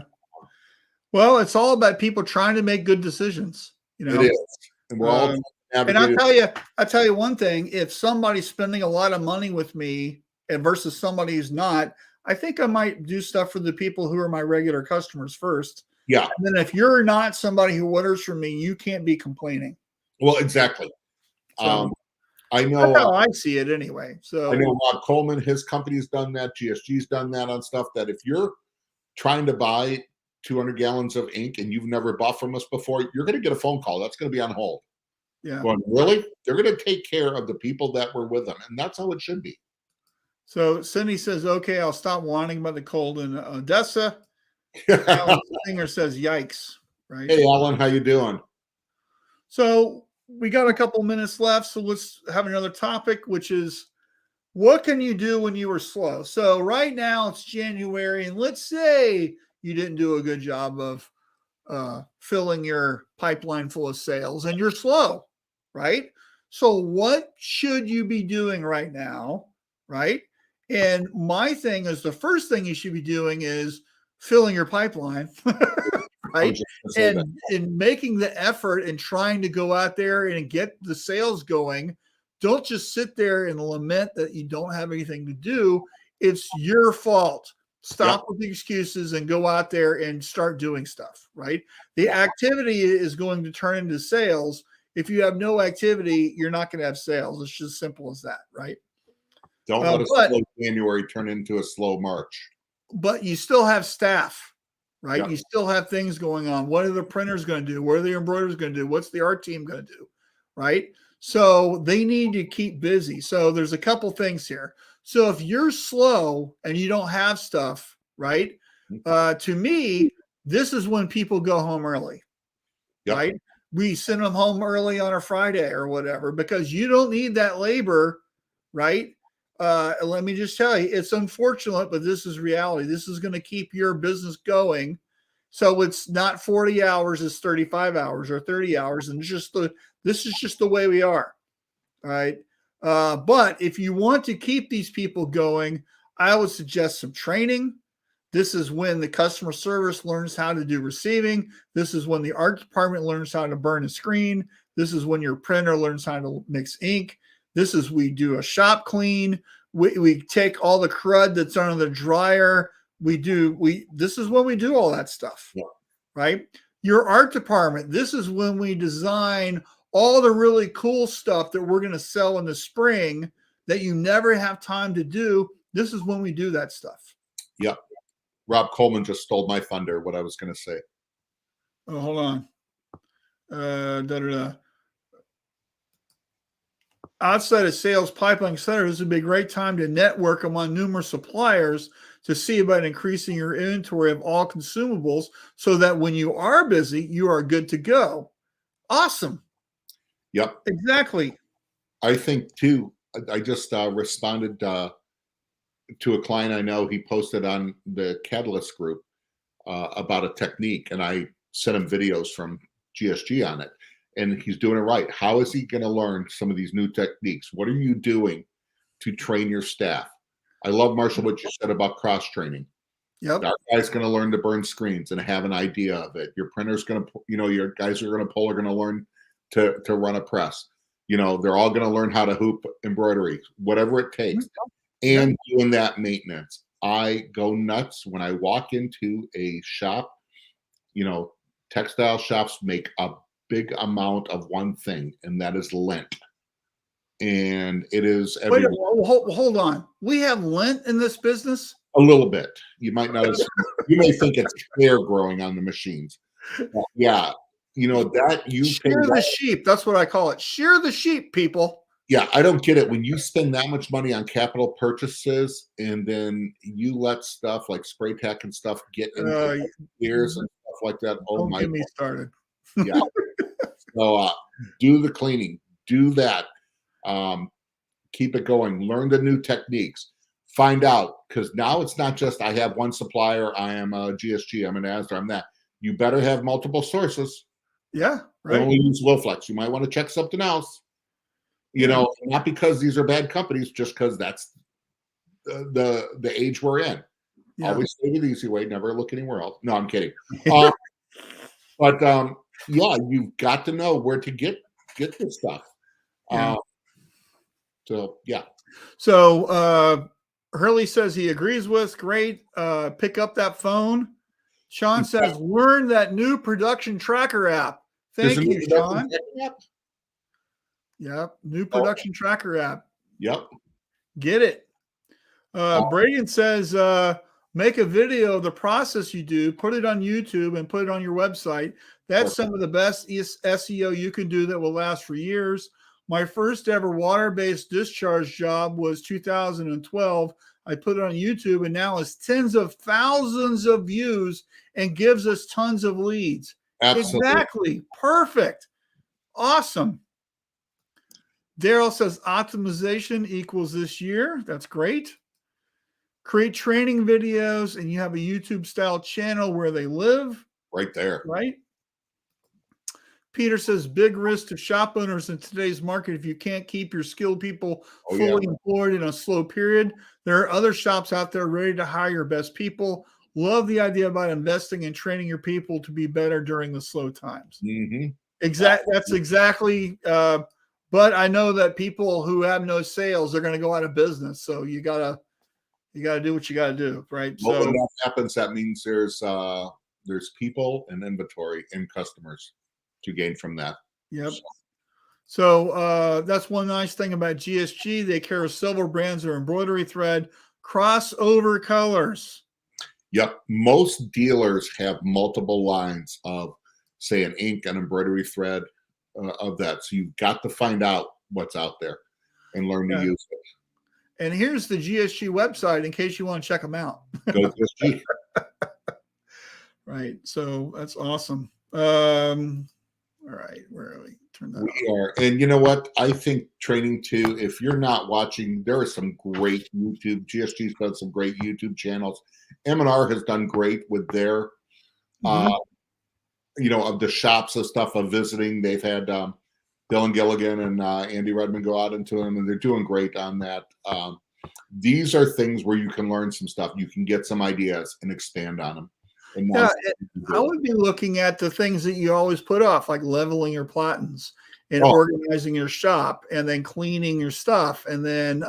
Well, it's all about people trying to make good decisions. It is. And we're all and I'll tell you one thing, if somebody's spending a lot of money with me and versus somebody who's not, I think I might do stuff for the people who are my regular customers first. Yeah. And then if you're not somebody who orders from me, you can't be complaining. Well, exactly. So I that's know. how I see it anyway. I So know Rob Coleman, his company's done that. GSG's done that on stuff that if you're trying to buy 200 gallons of ink and you've never bought from us before, you're going to get a phone call. That's going to be on hold. yeah. Going, really? They're going to take care of the people that were with them. And that's how it should be. So Cindy says, okay, I'll stop whining about the cold in Odessa. Alan Singer says, yikes. Right. Hey, Alan, how you doing? So we got a couple minutes left. So let's have another topic, which is what can you do when you were slow? So right now it's January, and let's say you didn't do a good job of filling your pipeline full of sales and you're slow, right? So what should you be doing right now, right? And my thing is the first thing you should be doing is filling your pipeline, right? And in making the effort and trying to go out there and get the sales going. Don't just sit there and lament that you don't have anything to do. It's your fault. Stop with the excuses and go out there and start doing stuff, right? The activity is going to turn into sales. If you have no activity, you're not going to have sales. It's just simple as that, right? Don't let a slow January turn into a slow March. But you still have staff, right? Yep. You still have things going on. What are the printers going to do? What are the embroiderers going to do? What's the art team going to do, right? So they need to keep busy. So there's a couple things here. So if you're slow and you don't have stuff, right? To me, this is when people go home early, right? We send them home early on a Friday or whatever because you don't need that labor, right? Let me just tell you, it's unfortunate, but this is reality. This is going to keep your business going. So it's not 40 hours, it's 35 hours or 30 hours. And this is just the way we are. All right. But if you want to keep these people going, I would suggest some training. This is when the customer service learns how to do receiving. This is when the art department learns how to burn a screen. This is when your printer learns how to mix ink. This is we do a shop clean. We take all the crud that's under the dryer. This is when we do all that stuff, right? Your art department, this is when we design all the really cool stuff that we're going to sell in the spring that you never have time to do. This is when we do that stuff. Yep. Rob Coleman just stole my thunder, what I was going to say. Oh, hold on. Outside of sales pipeline center, this would be a great time to network among numerous suppliers to see about increasing your inventory of all consumables so that when you are busy, you are good to go. Awesome. Yep. Exactly. I think, too, I just responded to a client I know. He posted on the Catalyst group about a technique, and I sent him videos from GSG on it. And he's doing it right. How is he going to learn some of these new techniques? What are you doing to train your staff? I love, Marshall, what you said about cross-training. Yep. Our guy's going to learn to burn screens and have an idea of it. Your printer's going to, your guys are going to pull are going to learn to run a press. They're all going to learn how to hoop embroidery, whatever it takes. And doing that maintenance. I go nuts when I walk into a shop. Textile shops make a big amount of one thing, and that is lint. And it is Wait, hold on. We have lint in this business? A little bit. You might notice. You may think it's hair growing on the machines. Yeah. That you shear the sheep. That's what I call it. Shear the sheep, people. Yeah, I don't get it. When you spend that much money on capital purchases and then you let stuff like spray tack and stuff get into ears and stuff like that. Oh, don't get me started. Yeah. So do the cleaning. Do that. Keep it going. Learn the new techniques. Find out, because now it's not just I have one supplier. I am a GSG. I'm an Asda. I'm that. You better have multiple sources. Yeah, right. Don't only use Wilflex. You might want to check something else. Not because these are bad companies, just because that's the age we're in. Yeah. Always say the easy way, never look anywhere else. No, I'm kidding. But yeah, you've got to know where to get this stuff. Yeah. So yeah. So Hurley says he agrees with. Great. Pick up that phone. Sean says learn that new production tracker app. Thank you, Sean. Yep. New production tracker app. Yep. Get it. Braden says, make a video of the process you do, put it on YouTube and put it on your website. That's some of the best SEO you can do that will last for years. My first ever water-based discharge job was 2012. I put it on YouTube and now it's tens of thousands of views and gives us tons of leads. Absolutely. Exactly. Perfect. Awesome. Daryl says optimization equals this year. That's great. Create training videos and you have a YouTube style channel where they live. Right there. Right. Peter says big risk to shop owners in today's market if you can't keep your skilled people fully employed in a slow period. There are other shops out there ready to hire your best people. Love the idea about investing and training your people to be better during the slow times. Mm-hmm. That's exactly. But I know that people who have no sales, they're going to go out of business. So you gotta do what you gotta do, right? Well, so when that happens, that means there's people and inventory and customers to gain from that. Yep. So that's one nice thing about GSG. They carry several brands of embroidery thread, crossover colors. Yep. Most dealers have multiple lines of, say, an ink and embroidery thread of that. So you've got to find out what's out there and learn to use it. And here's the GSG website in case you want to check them out. Go GSG. Right. So that's awesome. All right, where are we? Turn that on. And you know what? I think training too, if you're not watching, there are some great YouTube. GSG's done some great YouTube channels. M&R has done great with their, of the shops and stuff of visiting. They've had Dylan Gilligan and Andy Redmond go out into them, and they're doing great on that. These are things where you can learn some stuff. You can get some ideas and expand on them. Yeah, I would be looking at the things that you always put off, like leveling your platens and organizing your shop and then cleaning your stuff and then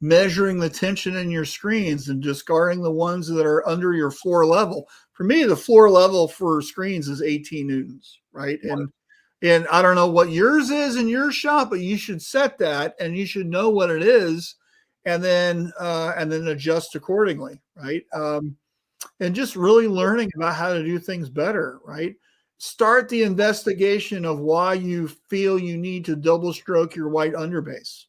measuring the tension in your screens and discarding the ones that are under your floor level. For me, the floor level for screens is 18 newtons, right? And I don't know what yours is in your shop, but you should set that and you should know what it is and then adjust accordingly, right? And just really learning about how to do things better, right? Start the investigation of why you feel you need to double stroke your white underbase,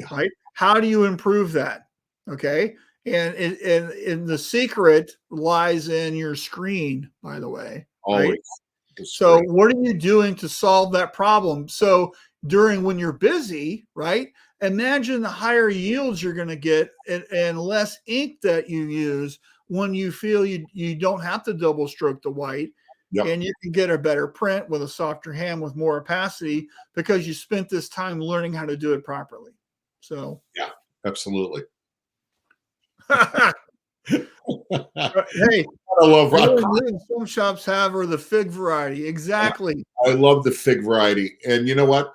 right? How do you improve that? Okay. And the secret lies in your screen, by the way. Right? So what are you doing to solve that problem? So when you're busy, right? Imagine the higher yields you're going to get and less ink that you use when you feel you don't have to double stroke the white and you can get a better print with a softer hand with more opacity because you spent this time learning how to do it properly. So yeah, absolutely. Hey, I love some shops have or the fig variety. Exactly. I love the fig variety. And you know what?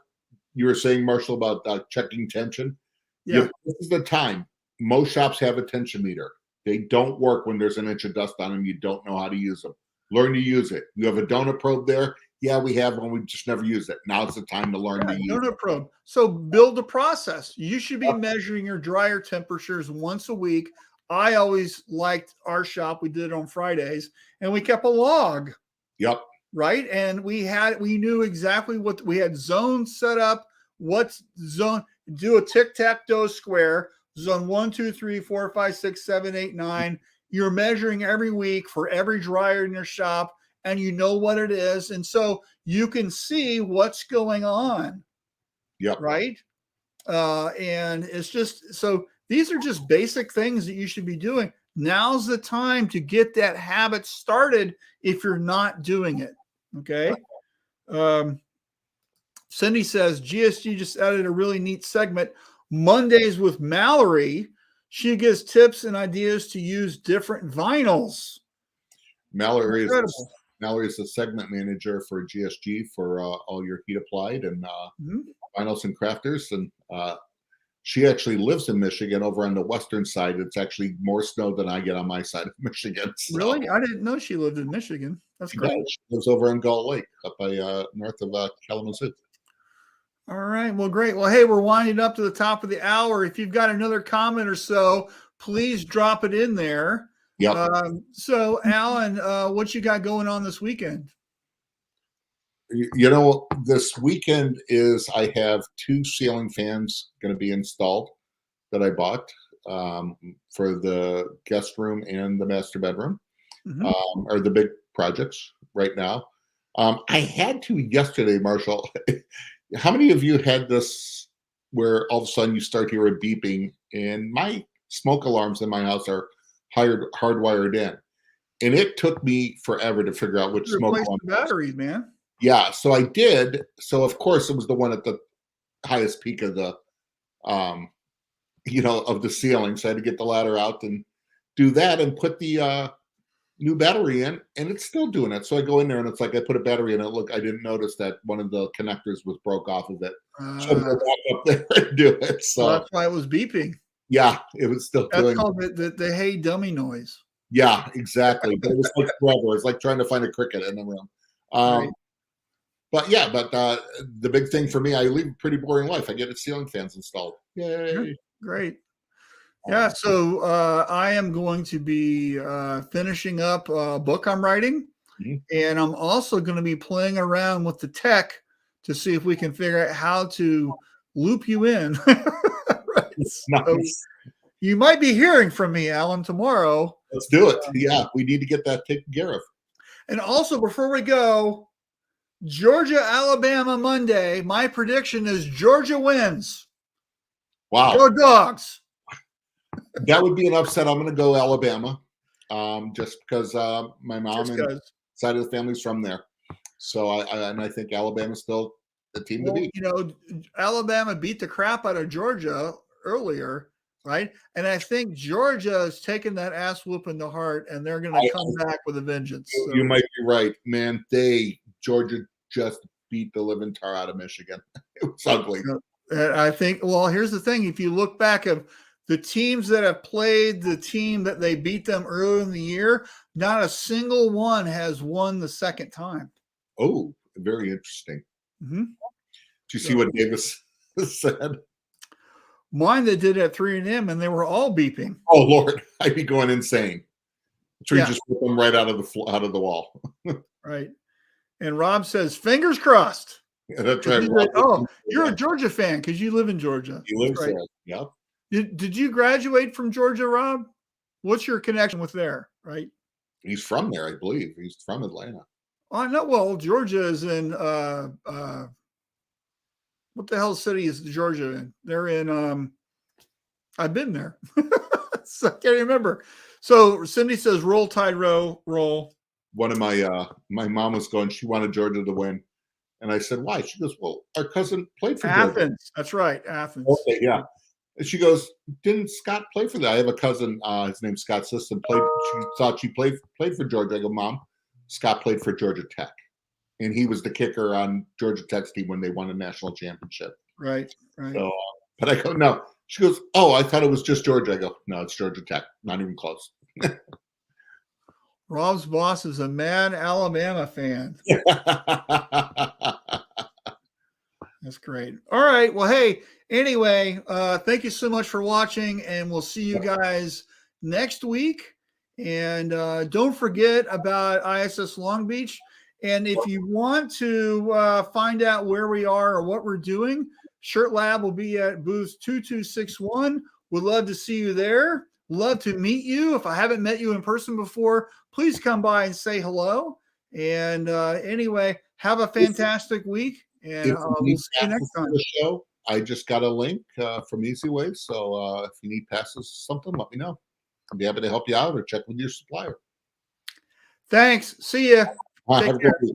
You were saying, Marshall, about checking tension. Yeah. This is the time. Most shops have a tension meter. They don't work when there's an inch of dust on them. You don't know how to use them. Learn to use it. You have a donut probe there. Yeah, we have one. We just never use it. Now's the time to learn to use donut probe. So build a process. You should be measuring your dryer temperatures once a week. I always liked our shop. We did it on Fridays, and we kept a log. Yep. Right. And we knew exactly what we had zones set up. What's zone? Do a tic-tac-toe square. Zone 1, 2, 3, 4, 5, 6, 7, 8, 9. You're measuring every week for every dryer in your shop, and you know what it is. And so you can see what's going on. Yep. Right. And it's just so these are just basic things that you should be doing. Now's the time to get that habit started if you're not doing it. Okay. Cindy says GSG just added a really neat segment. Mondays with Mallory. She gives tips and ideas to use different vinyls. Mallory is the segment manager for GSG for all your heat applied and vinyls and crafters. And she actually lives in Michigan over on the western side. It's actually more snow than I get on my side of Michigan. So. Really? I didn't know she lived in Michigan. That's great. She lives over in Gull Lake up by north of Kalamazoo. All right. Well, great. Well, hey, we're winding up to the top of the hour. If you've got another comment or so, please drop it in there. Yep. So, Alan, what you got going on this weekend? You know, this weekend I have 2 ceiling fans going to be installed that I bought for the guest room and the master bedroom, are the big projects right now. I had to yesterday, Marshall. How many of you had this where all of a sudden you start hearing beeping? And my smoke alarms in my house are hardwired in. And it took me forever to figure out which smoke alarm. Batteries, man. Yeah, so I did. So of course it was the one at the highest peak of the of the ceiling. So I had to get the ladder out and do that and put the new battery in, and it's still doing it. So I go in there and it's like I put a battery in it. Look, I didn't notice that one of the connectors was broke off of it. So I go back up there and do it. So that's why it was beeping. Yeah, it was still that's doing called the hey dummy noise. Yeah, exactly. But it was like forever. It's like trying to find a cricket in the room. Right. But the big thing for me, I lead a pretty boring life. I get ceiling fans installed. Yay. Great. Yeah, so I am going to be finishing up a book I'm writing, and I'm also going to be playing around with the tech to see if we can figure out how to loop you in. Right. Nice. So you might be hearing from me, Alan, tomorrow. Let's do it. Yeah, we need to get that taken care of. And also, before we go, Georgia, Alabama, Monday. My prediction is Georgia wins. Wow. Go Dogs. That would be an upset. I'm going to go Alabama, just because my mom and side of the family's from there. So I think Alabama's still the team to beat. You know, Alabama beat the crap out of Georgia earlier, right? And I think Georgia has taken that ass whooping to heart, and they're going to come back with a vengeance. So. You might be right, man. Georgia just beat the living tar out of Michigan. It was ugly. I think. Well, here's the thing: if you look back of the teams that have played the team that they beat them earlier in the year, not a single one has won the second time. Oh, very interesting. Mm-hmm. Did you see what Davis said? Mine that did at 3M, and they were all beeping. Oh Lord, I'd be going insane. So you just put them right out of the wall. Right. And Rob says, "Fingers crossed." Yeah, that's right. You're a Georgia fan because you live in Georgia. He lives there. Yep. Did you graduate from Georgia, Rob? What's your connection with there? Right. He's from there, I believe. He's from Atlanta. Oh, no. Well, Georgia is in what the hell city is Georgia in? They're in I've been there. So I can't remember. So Cindy says, "Roll Tide, roll." One of my mom was going, she wanted Georgia to win. And I said, "Why?" She goes, "Well, our cousin played for Athens." Georgia. That's right, Athens. Okay, yeah. And she goes, "Didn't Scott play for that?" I have a cousin, his name's Scott System. She thought she played for Georgia. I go, "Mom, Scott played for Georgia Tech, and he was the kicker on Georgia Tech's team when they won a national championship." Right. So, but I go, "No." She goes, "Oh, I thought it was just Georgia." I go, "No, it's Georgia Tech. Not even close." Rob's boss is a mad Alabama fan. That's great. All right. Well, hey, anyway, thank you so much for watching, and we'll see you guys next week. And don't forget about ISS Long Beach. And if you want to find out where we are or what we're doing, Shirt Lab will be at booth 2261. We'd love to see you there. Love to meet you. If I haven't met you in person before, please come by and say hello. And anyway, have a fantastic week. And we'll see you next time. The show, I just got a link from EasyWay. So if you need passes, something, let me know. I'll be happy to help you out or check with your supplier. Thanks. See ya. Have a good week.